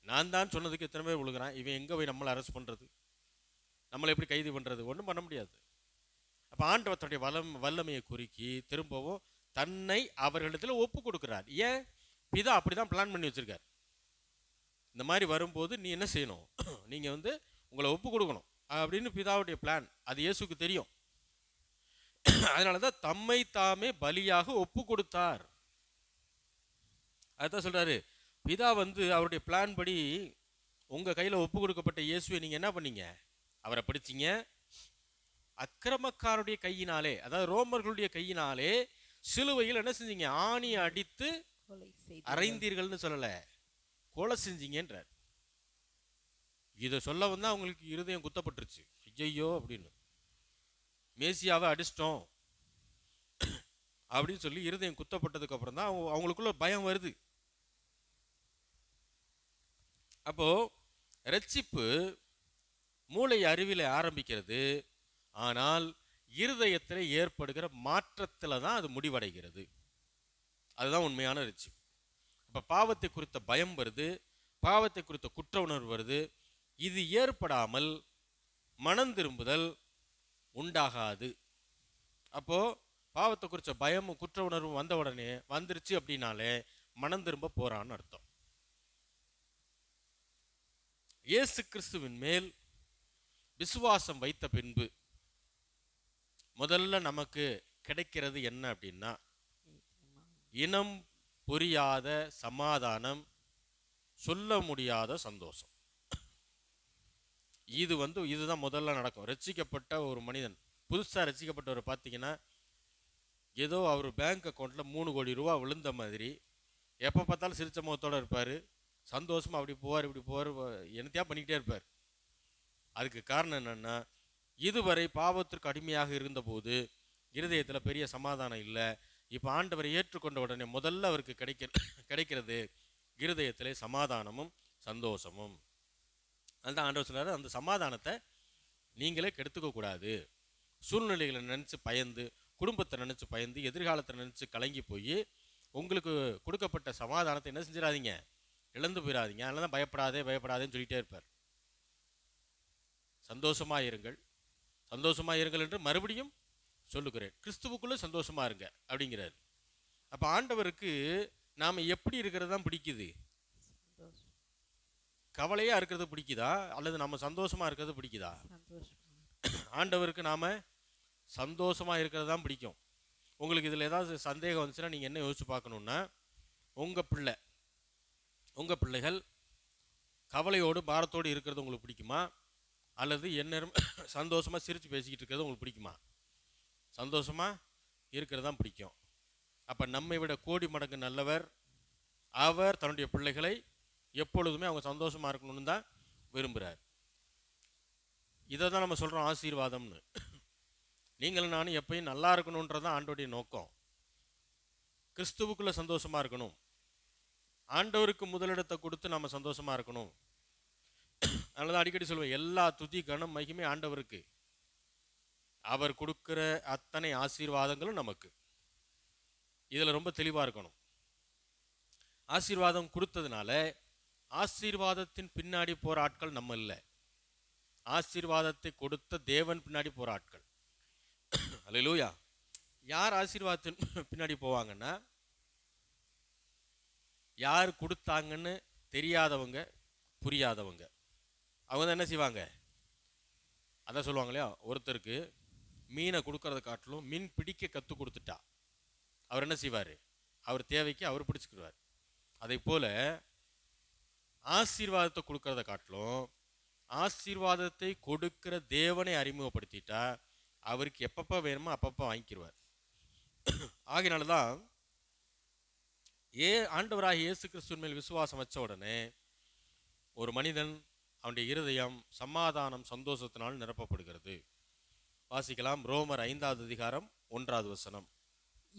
நான் தான் சொன்னதுக்கு எத்தனை பேர் விழுகிறான், இவன் எங்கே போய் நம்மளை அரெஸ்ட் பண்ணுறது, நம்மளை எப்படி கைது பண்ணுறது? ஒன்றும் பண்ண முடியாது. அப்போ ஆண்டவர் தன்னுடைய வல்லமையை குறுக்கி திரும்பவும் தன்னை அவர்களிடத்தில் ஒப்பு கொடுக்குறார். ஏன்? பிதா அப்படி தான் பிளான் பண்ணி வச்சுருக்கார். இந்த மாதிரி வரும்போது நீ என்ன செய்யணும்? நீங்கள் வந்து உங்களை ஒப்பு கொடுக்கணும் அப்படின்னு பிதாவுடைய பிளான். அது இயேசுக்கு தெரியும். அதனால தான் தம்மை தாமே பலியாக ஒப்பு கொடுத்தார். அதுதான் சொல்கிறாரு, பிதா வந்து அவருடைய பிளான் படி உங்கள் கையில் ஒப்பு கொடுக்கப்பட்ட இயேசுவை நீங்கள் என்ன பண்ணீங்க? அவரை பிடிச்சிங்க. அக்கிரமக்காருடைய கையினாலே, அதாவது ரோமர்களுடைய கையினாலே சிலுவையில் என்ன செஞ்சீங்க? ஆணி அடித்து அறைந்தீர்கள்னு சொல்லலை, கொலை செஞ்சீங்கன்றார். இதை சொல்ல வந்தால் அவங்களுக்கு இருதயம் குத்தப்பட்டுருச்சு. ஐயோ அப்படின்னு, மேசியாவை அடிச்சிட்டோம் அப்படின்னு சொல்லி இருதயம் குத்தப்பட்டதுக்கு அப்புறம் தான் அவங்களுக்குள்ள பயம் வருது. அப்போ இரட்சிப்பு மூளை அறிவில் ஆரம்பிக்கிறது, ஆனால் இருதயத்தில் ஏற்படுகிற மாற்றத்தில் தான் அது முடிவடைகிறது. அதுதான் உண்மையான இரட்சிப்பு. அப்போ பாவத்தை குறித்த பயம் வருது, பாவத்தை குறித்த குற்ற உணர்வு வருது. இது ஏற்படாமல் மனம் திரும்புதல் உண்டாகாது. அப்போ பாவத்தை குறித்த பயமும் குற்ற உணர்வும் வந்த உடனே வந்துருச்சு அப்படின்னாலே மனம் திரும்ப போறான்னு அர்த்தம். இயேசு கிறிஸ்துவின் மேல் விசுவாசம் வைத்த பின்பு முதல்ல நமக்கு கிடைக்கிறது என்ன அப்படின்னா, இனம் புரியாத சமாதானம், சொல்ல முடியாத சந்தோஷம். இதுதான் முதல்ல நடக்கும். ரட்சிக்கப்பட்ட ஒரு மனிதன், புதுசாக ரட்சிக்கப்பட்டவர் பார்த்தீங்கன்னா, ஏதோ அவர் பேங்க் அக்கௌண்ட்டில் 3 கோடி ரூபா விழுந்த மாதிரி எப்போ பார்த்தாலும் சிரிச்ச முகத்தோடு இருப்பார். சந்தோஷமாக அப்படி போவார், இப்படி போவார், என்னத்தையா பண்ணிக்கிட்டே இருப்பார். அதுக்கு காரணம் என்னென்னா, இதுவரை பாவத்திற்கு அடிமையாக இருந்தபோது இருதயத்தில் பெரிய சமாதானம் இல்லை. இப்போ ஆண்டவரை ஏற்றுக்கொண்ட உடனே முதல்ல அவருக்கு கிடைக்கிறது இருதயத்திலே சமாதானமும் சந்தோஷமும். அதுதான் ஆண்டவர் சொல்றாரு, அந்த சமாதானத்தை நீங்களே கெடுத்துக்கக்கூடாது. சூழ்நிலைகளை நினச்சி பயந்து, குடும்பத்தை நினச்சி பயந்து, எதிர்காலத்தை நினச்சி கலங்கி போய் உங்களுக்கு கொடுக்கப்பட்ட சமாதானத்தை என்ன செஞ்சிடாதீங்க, இழந்து போயிடாதீங்க. அதனால தான் பயப்படாதேன்னு சொல்லிகிட்டே இருப்பார். சந்தோஷமாக இருங்கள் என்று மறுபடியும் சொல்லுகிறேன், கிறிஸ்துவுக்குள்ளே சந்தோஷமாக இருங்க அப்படிங்கிறார். அப்போ ஆண்டவருக்கு நாம் எப்படி இருக்கிறது தான் பிடிக்குது? கவலையாக இருக்கிறது பிடிக்குதா, அல்லது நம்ம சந்தோஷமாக இருக்கிறது பிடிக்குதா? ஆண்டவருக்கு நாம் சந்தோஷமாக இருக்கிறது தான் பிடிக்கும். உங்களுக்கு இதில் ஏதாவது சந்தேகம் வந்துச்சுன்னா நீங்கள் என்ன யோசிச்சு பார்க்கணுன்னா, உங்கள் பிள்ளைகள் கவலையோடு பாரத்தோடு இருக்கிறது உங்களுக்கு பிடிக்குமா, அல்லது எந்நேரம் சந்தோஷமாக சிரித்து பேசிக்கிட்டு இருக்கிறது உங்களுக்கு பிடிக்குமா? சந்தோஷமாக இருக்கிறது தான் பிடிக்கும். அப்போ நம்மை விட கோடி மடங்கு நல்லவர் அவர். தன்னுடைய பிள்ளைகளை எப்பொழுதுமே அவங்க சந்தோஷமாக இருக்கணும்னு தான் விரும்புகிறார். இதை தான் நம்ம சொல்கிறோம் ஆசீர்வாதம்னு. நீங்களும் நானும் எப்பயும் நல்லா இருக்கணுன்றது தான் ஆண்டோடைய நோக்கம். கிறிஸ்துவுக்குள்ளே சந்தோஷமாக இருக்கணும், ஆண்டவருக்கு முதலிடத்தை கொடுத்து நம்ம சந்தோஷமாக இருக்கணும். அதனால தான் அடிக்கடி சொல்லுவேன், எல்லா துதி கனம் மகிமை ஆண்டவருக்கு. அவர் கொடுக்குற அத்தனை ஆசீர்வாதங்களும் நமக்கு. இதில் ரொம்ப தெளிவாக இருக்கணும். ஆசீர்வாதம் கொடுத்ததுனால ஆசீர்வாதத்தின் பின்னாடி போற ஆட்கள் நம்ம இல்லை. ஆசீர்வாதத்தை கொடுத்த தேவன் பின்னாடி போற ஆட்கள். அல்லேலூயா. யார் ஆசீர்வாதத்தின் பின்னாடி போவாங்கன்னா, யார் கொடுத்தாங்கன்னு தெரியாதவங்க, புரியாதவங்க. அவங்க தான் என்ன செய்வாங்க? அதான் சொல்லுவாங்க இல்லையா, ஒருத்தருக்கு மீனை கொடுக்கறத காட்டிலும் மீன் பிடிக்க கற்றுக் கொடுத்துட்டா அவர் என்ன செய்வார்? அவர் தேவைக்கு அவர் பிடிச்சிக்கிடுவார். அதை போல ஆசீர்வாதத்தை கொடுக்கறத காட்டிலும் ஆசீர்வாதத்தை கொடுக்கிற தேவனை அறிமுகப்படுத்திட்டா அவருக்கு எப்பப்போ வேணுமோ அப்பப்போ வாங்கிக்கிடுவார். ஆகினால்தான் ஆண்டவராகிய இயேசு கிறிஸ்துவின் மேல் விசுவாசம் வச்ச உடனே ஒரு மனிதன் அவனுடைய இருதயம் சமாதானம் சந்தோஷத்தினால் நிரப்பப்படுகிறது. வாசிக்கலாம். ரோமர் 5வது அதிகாரம் 1வது வசனம்.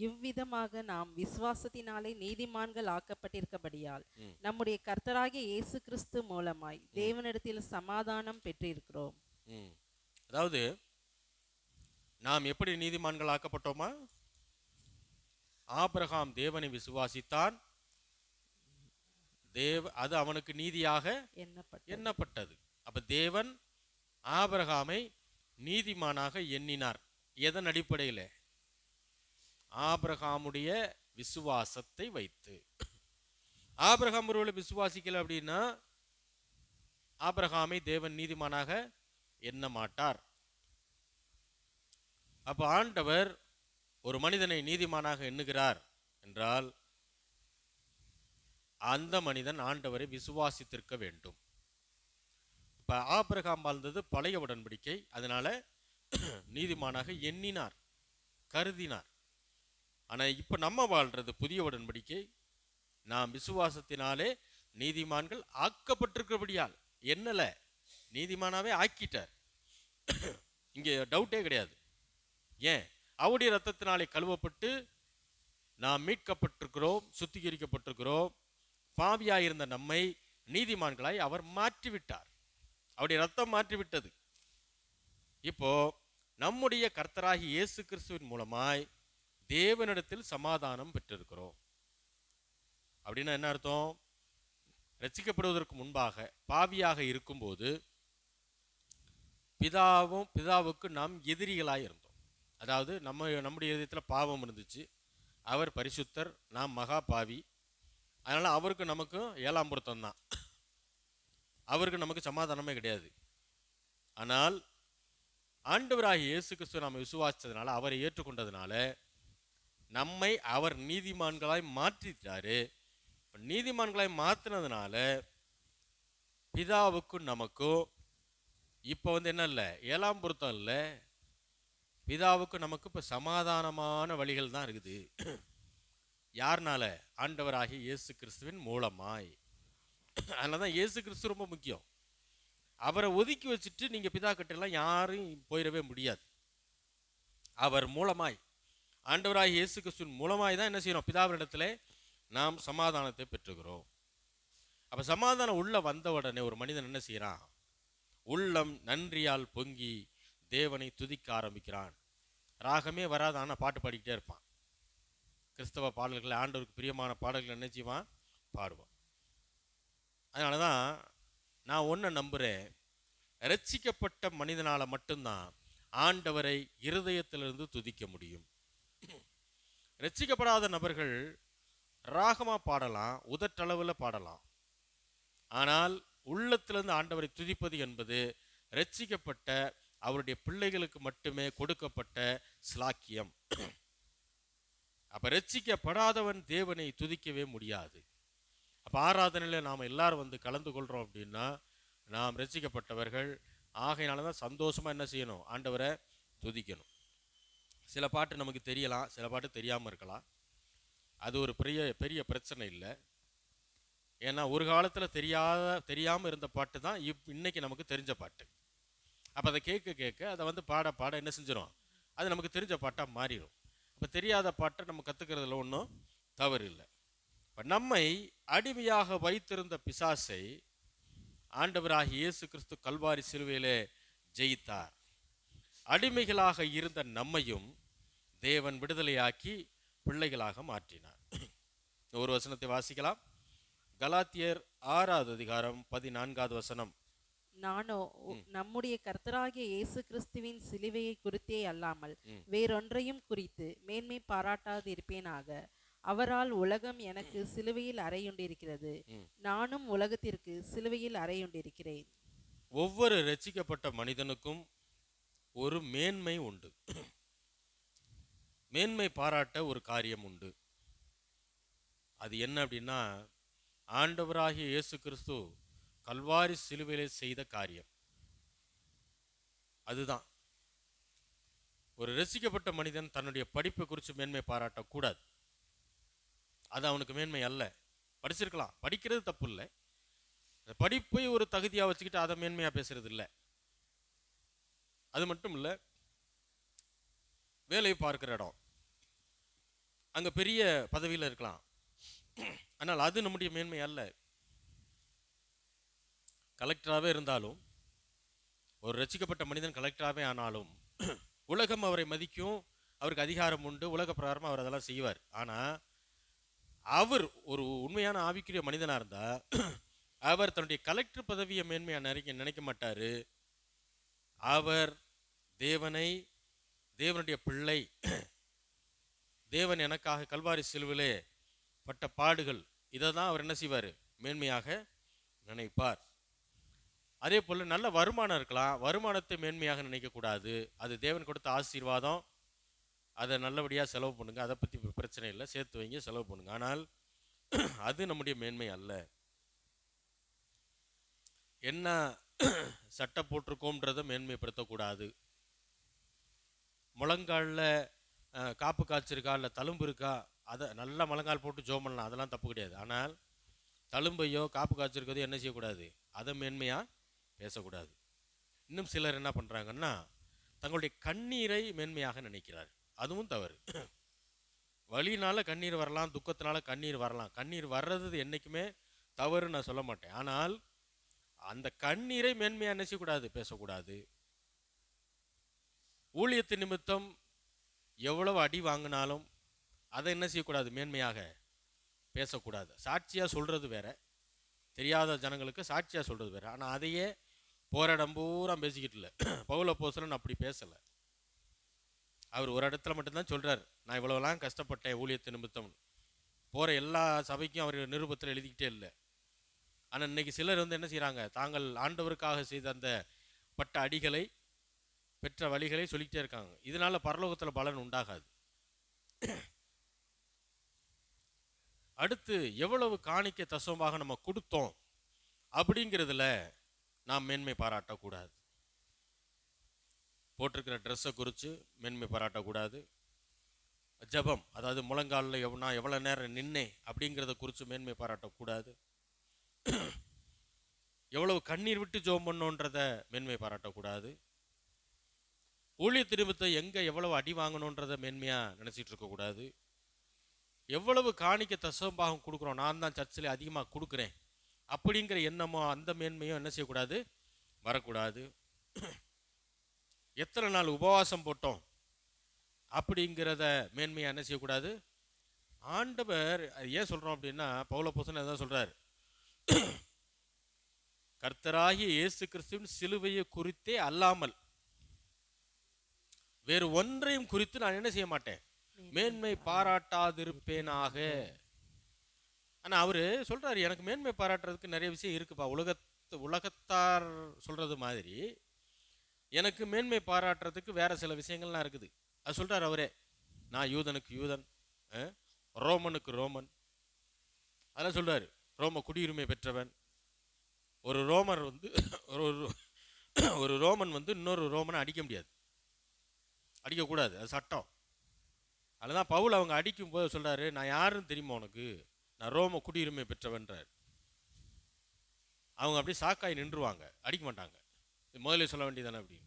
இவ்விதமாக நாம் விசுவாசத்தினாலே நீதிமான்கள் ஆக்கப்பட்டிருக்கபடியால் நம்முடைய கர்த்தராகிய இயேசு கிறிஸ்து மூலமாய் தேவனிடத்தில் சமாதானம் பெற்றிருக்கிறோம். அதாவது நாம் எப்படி நீதிமான்கள் ஆக்கப்பட்டோமா? ஆபிரகாம் தேவனை விசுவாசித்தான், அது அவனுக்கு நீதியாக எண்ணப்பட்டது. அப்ப தேவன் ஆபிரகாமை நீதிமானாக எண்ணினார். எதன் அடிப்படையில்? ஆபிரகாமுடைய விசுவாசத்தை வைத்து. ஆபிரகாம் ஒருவேளை விசுவாசிக்கல அப்படின்னா ஆபிரகாமை தேவன் நீதிமானாக எண்ண மாட்டார். அப்ப ஆண்டவர் ஒரு மனிதனை நீதிமானாக எண்ணுகிறார் என்றால் அந்த மனிதன் ஆண்டவரை விசுவாசித்திருக்க வேண்டும். இப்ப ஆபிரகாம் வாழ்ந்தது பழைய உடன்படிக்கை, அதனால நீதிமானாக எண்ணினார், கருதினார். ஆனா இப்ப நம்ம வாழ்றது புதிய உடன்படிக்கை. நாம் விசுவாசத்தினாலே நீதிமான்கள் ஆக்கப்பட்டிருக்கிறபடியால் என்னல நீதிமானாவே ஆக்கிட்டார். இங்க டவுட்டே கிடையாது. ஏன்? அவருடைய ரத்தத்தினாலே கழுவப்பட்டு நாம் மீட்கப்பட்டிருக்கிறோம், சுத்திகரிக்கப்பட்டிருக்கிறோம். பாவியாயிருந்த நம்மை நீதிமான்களாய் அவர் மாற்றிவிட்டார். அவருடைய ரத்தம் மாற்றிவிட்டது. இப்போ நம்முடைய கர்த்தராகி இயேசு கிறிஸ்துவின் மூலமாய் தேவனிடத்தில் சமாதானம் பெற்றிருக்கிறோம். அப்படின்னா என்ன அர்த்தம்? ரட்சிக்கப்படுவதற்கு முன்பாக பாவியாக இருக்கும்போது பிதாவுக்கு நாம் எதிரிகளாய் இருந்தோம். அதாவது நம்முடைய இதயத்தில் பாவம் இருந்துச்சு. அவர் பரிசுத்தர், நாம் மகா பாவி. அதனால அவருக்கு நமக்கு 7ஆம் பொருத்தம் தான். அவருக்கு நமக்கு சமாதானமே கிடையாது. ஆனால் ஆண்டவராகிய இயேசு கிறிஸ்துவை நாம் விசுவாசித்ததுனால, அவரை ஏற்றுக்கொண்டதுனால நம்மை அவர் நீதிமான்களாய் மாற்றிட்டாரு. நீதிமான்களாய் மாற்றினதுனால பிதாவுக்கும் நமக்கும் இப்போ என்ன இல்லை, 7ஆம் பொருத்தம் இல்லை. பிதாவுக்கு நமக்கு இப்போ சமாதானமான வழிகள் தான் இருக்குது. யாருனால? ஆண்டவராகிய இயேசு கிறிஸ்துவின் மூலமாய். அதனால தான் இயேசு கிறிஸ்து ரொம்ப முக்கியம். அவரை ஒதுக்கி வச்சுட்டு நீங்கள் பிதா கிட்டலாம் யாரும் போயிடவே முடியாது. அவர் மூலமாய், ஆண்டவராகிய இயேசு கிறிஸ்துவின் மூலமாய் தான் என்ன செய்யணும்? பிதாவினிடத்தில் நாம் சமாதானத்தை பெற்றுக்கிறோம். அப்போ சமாதானம் உள்ள வந்த உடனே ஒரு மனிதன் என்ன செய்யறான்? உள்ளம் நன்றியால் பொங்கி தேவனை துதிக்க ஆரம்பிக்கிறான். ராகமே வராது, ஆனால் பாட்டு பாடிக்கிட்டே இருப்பான். கிறிஸ்தவ பாடல்களை, ஆண்டவருக்கு பிரியமான பாடல்கள் என்ன செய்வான்? பாடுவான். அதனால தான் நான் ஒன்றை நம்புகிறேன், ரட்சிக்கப்பட்ட மனிதனால் மட்டும்தான் ஆண்டவரை இருதயத்திலிருந்து துதிக்க முடியும். ரட்சிக்கப்படாத நபர்கள் ராகமாக பாடலாம், உதட்டளவில் பாடலாம். ஆனால் உள்ளத்திலிருந்து ஆண்டவரை துதிப்பது என்பது ரட்சிக்கப்பட்ட அவருடைய பிள்ளைகளுக்கு மட்டுமே கொடுக்கப்பட்ட ஸ்லாக்கியம். அப்ப ரட்சிக்கப்படாதவன் தேவனை துதிக்கவே முடியாது. அப்ப ஆராதனையில் நாம் எல்லாரும் கலந்து கொள்றோம் அப்படின்னா நாம் ரட்சிக்கப்பட்டவர்கள். ஆகையினாலதான் சந்தோஷமா என்ன செய்யணும்? ஆண்டவரை துதிக்கணும். சில பாட்டு நமக்கு தெரியலாம், சில பாட்டு தெரியாமல் இருக்கலாம். அது ஒரு பெரிய பிரச்சனை இல்லை. ஏன்னா ஒரு காலத்தில் தெரியாமல் இருந்த பாட்டு தான் இன்னைக்கு நமக்கு தெரிஞ்ச பாட்டு. அப்போ அதை கேட்க அதை பாட என்ன செஞ்சிடும்? அது நமக்கு தெரிஞ்ச பாட்டாக மாறிடும். இப்போ தெரியாத பாட்டை நம்ம கற்றுக்கிறதுல ஒன்றும் தவறு இல்லை. இப்போ நம்மை அடிமையாக வைத்திருந்த பிசாசை ஆண்டவராகிய இயேசு கிறிஸ்து கல்வாரி சிலுவையிலே ஜெயித்தார். அடிமைகளாக இருந்த நம்மையும் தேவன் விடுதலையாக்கி பிள்ளைகளாக மாற்றினார். ஒரு வசனத்தை வாசிக்கலாம். கலாத்தியர் 6வது அதிகாரம் 14வது வசனம். நானோ நம்முடைய கர்த்தராகிய இயேசு கிறிஸ்துவின் சிலுவையை குறித்தே அல்லாமல் ம். வேறொன்றையும் குறித்து மேன்மை பாராட்டாதிருப்பேனாக. அவரால் உலகம் எனக்கு சிலுவையில் அறையுண்டிருக்கிறது, நானும் உலகத்திற்கு சிலுவையில் அறையுண்டிருக்கிறேன். ஒவ்வொரு ரட்சிக்கப்பட்ட மனிதனுக்கும் ஒரு மேன்மை உண்டு. மேன்மை பாராட்ட ஒரு காரியம் உண்டு. அது என்ன அப்படின்னா, ஆண்டவராகிய இயேசு கிறிஸ்து கல்வாரி சிலுவையிலே செய்த காரியம். அதுதான். ஒரு ரசிக்கப்பட்ட மனிதன் தன்னுடைய படிப்பை குறித்து மேன்மை பாராட்டக்கூடாது. அது அவனுக்கு மேன்மை அல்ல. படிச்சிருக்கலாம், படிக்கிறது தப்பு இல்லை. படிப்பை ஒரு தகுதியாக வச்சுக்கிட்டு அதை மேன்மையாக பேசுறது இல்லை. அது மட்டும் இல்லை, வேலை பார்க்குற இடம், அங்கே பெரிய பதவியில் இருக்கலாம், ஆனால் அது நம்முடைய மேன்மை அல்ல. கலெக்டராகவே இருந்தாலும், ஒரு ரசிக்கப்பட்ட மனிதன் கலெக்டராகவே ஆனாலும் உலகம் அவரை மதிக்கும், அவருக்கு அதிகாரம் உண்டு, உலக பிரகாரமாக அவர் அதெல்லாம் செய்வார். ஆனால் அவர் ஒரு உண்மையான ஆவிக்குரிய மனிதனாக இருந்தால் அவர் தன்னுடைய கலெக்டர் பதவியை மேன்மையாக நினைக்க மாட்டார். அவர் தேவனுடைய பிள்ளை, தேவன் எனக்காக கல்வாரி சிலுவிலே பட்ட பாடுகள், இதை தான் அவர் என்ன செய்வார், மேன்மையாக நினைப்பார். அதே போல் நல்ல வருமானம் இருக்கலாம், வருமானத்தை மேன்மையாக நினைக்கக்கூடாது. அது தேவன் கொடுத்த ஆசீர்வாதம், அதை நல்லபடியாக செலவு பண்ணுங்க, அதை பற்றி பிரச்சனை இல்லை, சேர்த்து வைங்க, செலவு பண்ணுங்க. ஆனால் அது நம்முடைய மேன்மை அல்ல. என்ன சட்டை போட்டிருக்கோன்றதை மேன்மைப்படுத்தக்கூடாது. முழங்காலில் காப்பு காய்ச்சிருக்கா இல்லை தழும்பு இருக்கா, அதை நல்லா முழங்கால் போட்டு ஜோம் பண்ணலாம், அதெல்லாம் தப்பு கிடையாது. ஆனால் தழும்பையோ காப்பு காய்ச்சிருக்கதோ என்ன செய்யக்கூடாது, அதை மேன்மையாக பேசக்கூடாது. இன்னும் சிலர் என்ன பண்ணுறாங்கன்னா, தங்களுடைய கண்ணீரை மேன்மையாக நினைக்கிறார். அதுவும் தவறு. வலினால கண்ணீர் வரலாம், துக்கத்தினால கண்ணீர் வரலாம். கண்ணீர் வர்றது என்றைக்குமே தவறுன்னு நான் சொல்ல மாட்டேன். ஆனால் அந்த கண்ணீரை மேன்மையாக என்ன செய்யக்கூடாது, பேசக்கூடாது. ஊழியத்து நிமித்தம் எவ்வளவு அடி வாங்கினாலும் அதை என்ன செய்யக்கூடாது, மேன்மையாக பேசக்கூடாது. சாட்சியாக சொல்கிறது வேற, தெரியாத ஜனங்களுக்கு சாட்சியாக சொல்கிறது வேற. ஆனால் அதையே போராடம் பூரா பேசிக்கிட்டு இல்லை. பவுல் அப்போஸ்தலன் அப்படி பேசலை. அவர் ஒரு இடத்துல மட்டும்தான் சொல்கிறார், நான் இவ்வளோலாம் கஷ்டப்பட்டேன் ஊழியத்து நிமித்தம். போகிற எல்லா சபைக்கும் அவர் நிருபத்தில் எழுதிக்கிட்டே இல்லை. ஆனால் இன்னைக்கு சிலர் என்ன செய்கிறாங்க, தாங்கள் ஆண்டவருக்காக செய்த அந்த பட்ட அடிகளை, பெற்ற வழிகளை சொல்லிக்கிட்டே இருக்காங்க. இதனால பரலோகத்தில் பலன் உண்டாகாது. அடுத்து எவ்வளவு காணிக்கை தசமமாக நம்ம கொடுத்தோம் அப்படிங்கிறதுல நாம் மேன்மை பாராட்டக்கூடாது. போட்டிருக்கிற ட்ரெஸ்ஸை குறித்து மேன்மை பாராட்டக்கூடாது. ஜபம், அதாவது முழங்காலில் நான் எவ்வளோ நேரம் நின்னேன் அப்படிங்கிறத குறித்து மேன்மை பாராட்டக்கூடாது. எவ்வளவு கண்ணீர் விட்டு ஜெபம் பண்ணோன்றத மேன்மை பாராட்டக்கூடாது. ஊழிய திரும்பத்தை எங்கே எவ்வளவு அடி வாங்கணுன்றதை மேன்மையாக நினச்சிட்டு இருக்கக்கூடாது. எவ்வளவு காணிக்க தசமபாகம் கொடுக்குறோம், நான் தான் சர்ச்சில் அதிகமாக கொடுக்குறேன் அப்படிங்கிற எண்ணமோ அந்த மேன்மையும் என்ன செய்யக்கூடாது, வரக்கூடாது. எத்தனை நாள் உபவாசம் போட்டோம் அப்படிங்கிறத மேன்மையாக என்ன செய்யக்கூடாது. ஆண்டவர் ஏன் சொல்கிறோம் அப்படின்னா, பவுல் அப்போஸ்தலன் அதான் சொல்கிறார், கர்த்தராகிய இயேசு கிறிஸ்துவின் சிலுவையை குறித்தே அல்லாமல் வேறு ஒன்றையும் குறித்து நான் என்ன செய்ய மாட்டேன், மேன்மை பாராட்டாதிருப்பேனாக. ஆனால் அவர் சொல்கிறார், எனக்கு மேன்மை பாராட்டுறதுக்கு நிறைய விஷயம் இருக்குப்பா. உலகத்தார் சொல்கிறது மாதிரி எனக்கு மேன்மை பாராட்டுறதுக்கு வேற சில விஷயங்கள்லாம் இருக்குது. அது சொல்கிறார் அவரே. நான் யூதனுக்கு யூதன், ரோமனுக்கு ரோமன், அதெல்லாம் சொல்கிறார். ரோம குடியுரிமை பெற்றவன். ஒரு ரோமர் ஒரு ரோமன் இன்னொரு ரோமனை அடிக்க முடியாது, அடிக்கக்கூடாது, அது சட்டம். அதுதான் பவுல் அவங்க அடிக்கும் போது சொல்கிறாரு, நான் யாருன்னு தெரியுமா உனக்கு, நான் ரோம குடியுரிமை பெற்றவன்றார். அவங்க அப்படியே சாக்காய் நின்றுவாங்க, அடிக்க மாட்டாங்க. முதல்ல சொல்ல வேண்டியதானே. அப்படி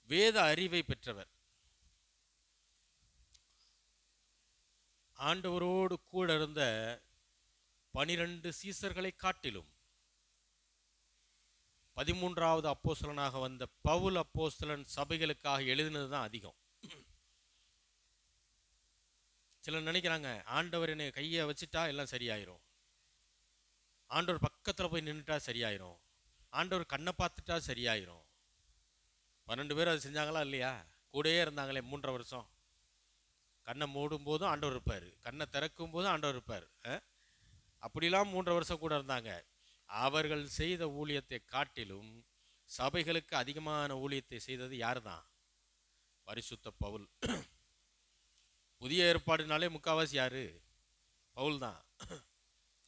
வேத அறிவை பெற்றவர், ஆண்டவரோடு கூட இருந்த 12 சீசர்களை காட்டிலும் 13வது அப்போஸ்தலனாக வந்த பவுல் அப்போஸ்தலன் சபைகளுக்காக எழுதினது தான் அதிகம். சிலர் நினைக்கிறாங்க ஆண்டவர் என்னை கையை வச்சுட்டா எல்லாம் சரியாயிரும், ஆண்டவர் பக்கத்தில் போய் நின்றுட்டா சரியாயிரும், ஆண்டவர் கண்ணை பார்த்துட்டா சரியாயிரும். 12 பேர் அது செஞ்சாங்களா இல்லையா? கூடயே இருந்தாங்களே 3.5 வருஷம். கண்ணை மூடும் போதும் ஆண்டவர் இருப்பார், கண்ணை திறக்கும் போதும் ஆண்டவர் இருப்பார். அப்படிலாம் 3.5 வருஷம் கூட இருந்தாங்க. அவர்கள் செய்த ஊழியத்தை காட்டிலும் சபைகளுக்கு அதிகமான ஊழியத்தை செய்தது யார் தான்? பரிசுத்த பவுல். புதிய ஏற்பாடுனாலே முக்காவாசி யாரு? பவுல் தான்.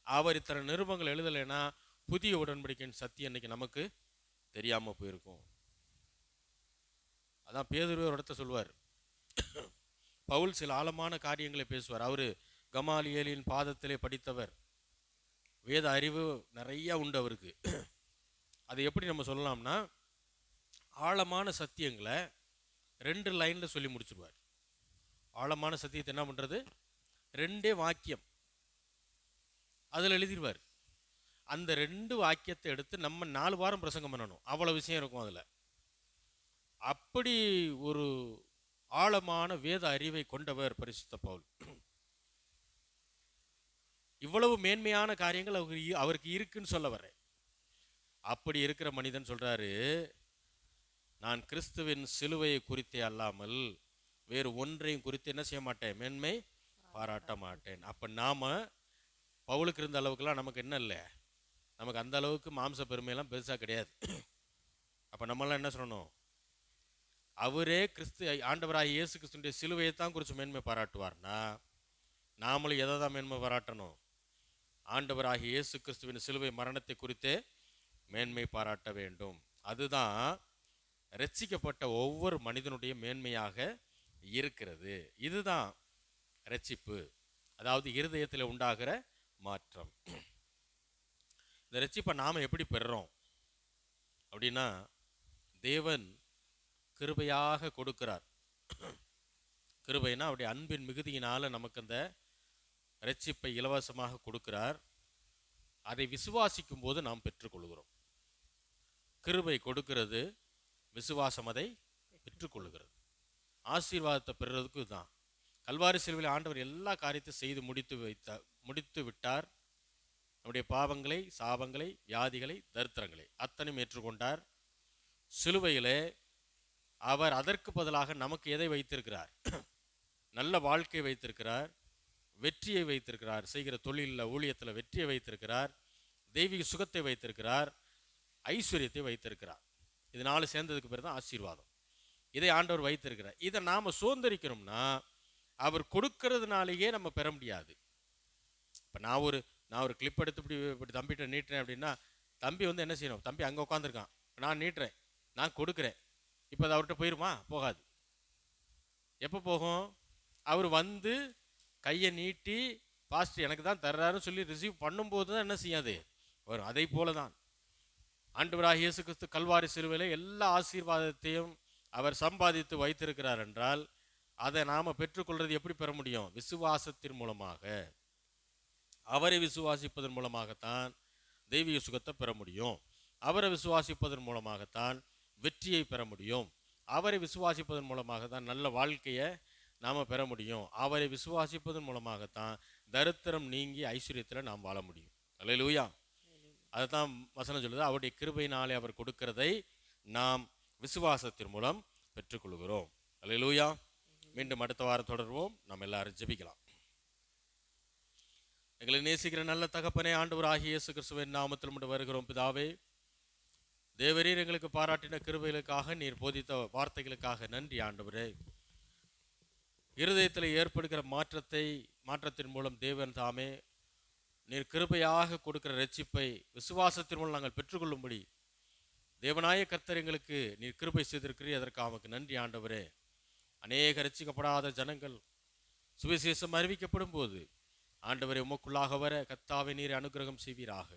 அவர் இத்தனை நிருபங்கள் எழுதலைன்னா புதிய உடன்படிக்கையின் சத்தியம் இன்னைக்கு நமக்கு தெரியாம போயிருக்கும். அதான் பேதுரு ஒரு இடத்த சொல்லுவார், பவுல் சில ஆழமான காரியங்களை பேசுவார். அவரு கமாலியேலின் பாதத்திலே படித்தவர், வேத அறிவு நிறைய உண்டு அவருக்கு. அது எப்படி நம்ம சொல்லலாம்னா, ஆழமான சத்தியங்களை 2 லைன்ல சொல்லி முடிச்சிருவார். ஆழமான சத்தியத்தை என்ன பண்றது? 2 வாக்கியம் அதில் எழுதிடுவார். அந்த 2 வாக்கியத்தை எடுத்து நம்ம 4 வாரம் பிரசங்கம் பண்ணணும், அவ்வளோ விஷயம் இருக்கும் அதில். அப்படி ஒரு ஆழமான வேத அறிவை கொண்டவர் பரிசுத்த பவுல். இவ்வளவு மேன்மையான காரியங்கள் அவருக்கு இருக்குன்னு சொல்ல வரேன். அப்படி இருக்கிற மனிதன் சொல்றாரு, நான் கிறிஸ்துவின் சிலுவையை குறித்தே அல்லாமல் வேறு ஒன்றையும் குறித்து என்ன செய்ய மாட்டேன், மேன்மை பாராட்ட மாட்டேன். அப்போ நாம பவுலுக்கு இருந்த அளவுக்குலாம் நமக்கு என்ன இல்லை, நமக்கு அந்த அளவுக்கு மாம்ச பெருமையெல்லாம் பெருசாக கிடையாது. அப்போ நம்மளாம் என்ன சொல்லணும்? அவரே ஆண்டவராகிய இயேசு கிறிஸ்துடைய சிலுவையை தான் குறித்து மேன்மை பாராட்டுவார்னா, நாமளும் எதை தான் மேன்மை பாராட்டணும்? ஆண்டவராகிய இயேசு கிறிஸ்துவின் சிலுவை மரணத்தை குறித்தே மேன்மை பாராட்ட வேண்டும். அதுதான் ரட்சிக்கப்பட்ட ஒவ்வொரு மனிதனுடைய மேன்மையாக இருக்கிறது. இதுதான் ரட்சிப்பு, அதாவது இருதயத்தில் உண்டாகிற மாற்றம். இந்த ரட்சிப்பை நாம் எப்படி பெறுறோம் அப்படின்னா, தேவன் கிருபையாக கொடுக்கிறார். கிருபைனா அவருடைய அன்பின் மிகுதியினால நமக்கு அந்த ரட்சிப்பை இலவசமாக கொடுக்கிறார். அதை விசுவாசிக்கும் போது நாம் பெற்றுக்கொள்கிறோம். கிருபை கொடுக்கிறது, விசுவாசம் அதை பெற்றுக்கொள்கிறது. ஆசீர்வாதத்தை பெறுறதுக்கு தான் கல்வாரி சிலுவையில் ஆண்டவர் எல்லா காரியத்தையும் செய்து முடித்து விட்டார். நம்முடைய பாவங்களை, சாபங்களை, வியாதிகளை, தரித்திரங்களை அத்தனையும் ஏற்றுக்கொண்டார். சிலுவையிலே அவர் அதற்கு பதிலாக நமக்கு எதை வைத்திருக்கிறார்? நல்ல வாழ்க்கையை வைத்திருக்கிறார், வெற்றியை வைத்திருக்கிறார், செய்கிற தொழிலில் ஊழியத்தில் வெற்றியை வைத்திருக்கிறார், தெய்வீக சுகத்தை வைத்திருக்கிறார், ஐஸ்வர்யத்தை வைத்திருக்கிறார். இது 4 சேர்ந்ததுக்கு பேர் தான் ஆசீர்வாதம். இதை ஆண்டவர் வைத்திருக்கிறார். இதை நாம் சுதந்திரிக்கணும்னா அவர் கொடுக்கறதுனாலேயே நம்ம பெற முடியாது. இப்போ நான் ஒரு கிளிப் எடுத்து இப்படி தம்பிகிட்ட நீட்டுறேன் அப்படின்னா, தம்பி வந்து என்ன செய்யணும்? தம்பி அங்கே உட்காந்துருக்கான், நான் நீட்டுறேன், நான் கொடுக்குறேன். இப்போ அது அவர்கிட்ட போயிருமா? போகாது. எப்போ போகும்? அவர் வந்து கையை நீட்டி பாஸ்டர் எனக்கு தான் தர்றாருன்னு சொல்லி ரிசீவ் பண்ணும்போது தான் என்ன செய்யாது வரும். அதை போல தான் ஆண்டவராகிய இயேசு கிறிஸ்து கல்வாரி சிலுவையில் எல்லா ஆசீர்வாதத்தையும் அவர் சம்பாதித்து வைத்திருக்கிறார் என்றால், அதை நாம் பெற்றுக்கொள்வது எப்படி பெற முடியும்? விசுவாசத்தின் மூலமாக. அவரை விசுவாசிப்பதன் மூலமாகத்தான் தெய்வீக சுகத்தை பெற முடியும். அவரை விசுவாசிப்பதன் மூலமாகத்தான் வெற்றியை பெற முடியும். அவரை விசுவாசிப்பதன் மூலமாக தான் நல்ல வாழ்க்கையை நாம் பெற முடியும். அவரை விசுவாசிப்பதன் மூலமாகத்தான் தரித்திரம் நீங்கி ஐஸ்வர்யத்தில் நாம் வாழ முடியும். அல்லேலூயா. அதுதான் வசனம் சொல்லுது, அவருடைய கிருபையினாலே அவர் கொடுக்கிறதை நாம் விசுவாசத்தின் மூலம் பெற்றுக்கொள்கிறோம். அல்லேலூயா. மீண்டும் அடுத்த வாரம் தொடர்வோம். நாம் எல்லாரும் ஜெபிக்கலாம். எங்களை நேசிக்கிற நல்ல தகப்பனே, ஆண்டவராகிய இயேசு கிறிஸ்துவின் நாமத்தில் மட்டும் வருகிறோம். பிதாவே, தேவரீர் எங்களுக்கு பாராட்டின கிருபைகளுக்காக, நீர் போதித்த வார்த்தைகளுக்காக நன்றி ஆண்டவரே. இருதயத்தில் ஏற்படுகிற மாற்றத்தின் மூலம் தேவன் தாமே நீர் கிருபையாக கொடுக்கிற ரட்சிப்பை விசுவாசத்தின் மூலம் நாங்கள் பெற்றுக்கொள்ளும்படி தேவனாய கர்த்தர் எங்களுக்கு நீர் கிருபை செய்திருக்கிறீர். அதற்கு அவருக்கு நன்றி ஆண்டவரே. அநேக ரட்சிக்கப்படாத ஜனங்கள் சுவிசேஷம் அறிவிக்கப்படும் போது ஆண்டவரை உமக்குள்ளாக வர கர்த்தாவே நீரை அனுகிரகம் செய்வீராக.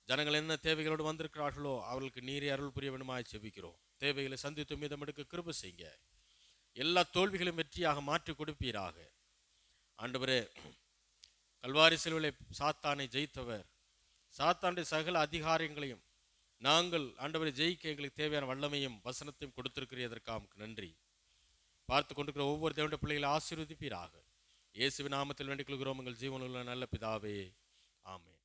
ஜனங்கள் என்ன தேவைகளோடு வந்திருக்கிறார்களோ அவர்களுக்கு நீரே அருள் புரிய வேண்டுமாய் செபிக்கிறோம். தேவைகளை சந்தித்து மீதம் எடுக்க கிருபை செய்ய, எல்லா தோல்விகளும் வெற்றியாக மாற்றி கொடுப்பீராக. ஆண்டவரே, கல்வாரி சிலுவையிலே சாத்தானை ஜெயித்தவர், சாத்தானுடைய சகல அதிகாரங்களையும் நாங்கள் ஆண்டவரை ஜெயிக்க எங்களுக்கு தேவையான வல்லமையும் வசனத்தையும் கொடுத்திருக்கிறதற்காக நன்றி. பார்த்து கொண்டிருக்கிற ஒவ்வொரு தேவனுடைய பிள்ளைகளை ஆசீர்வதிப்பீராக. இயேசுவின் நாமத்தில் வேண்டிக் கொள்கிறோம், உங்கள் ஜீவனுள்ள நல்ல பிதாவே, ஆமென்.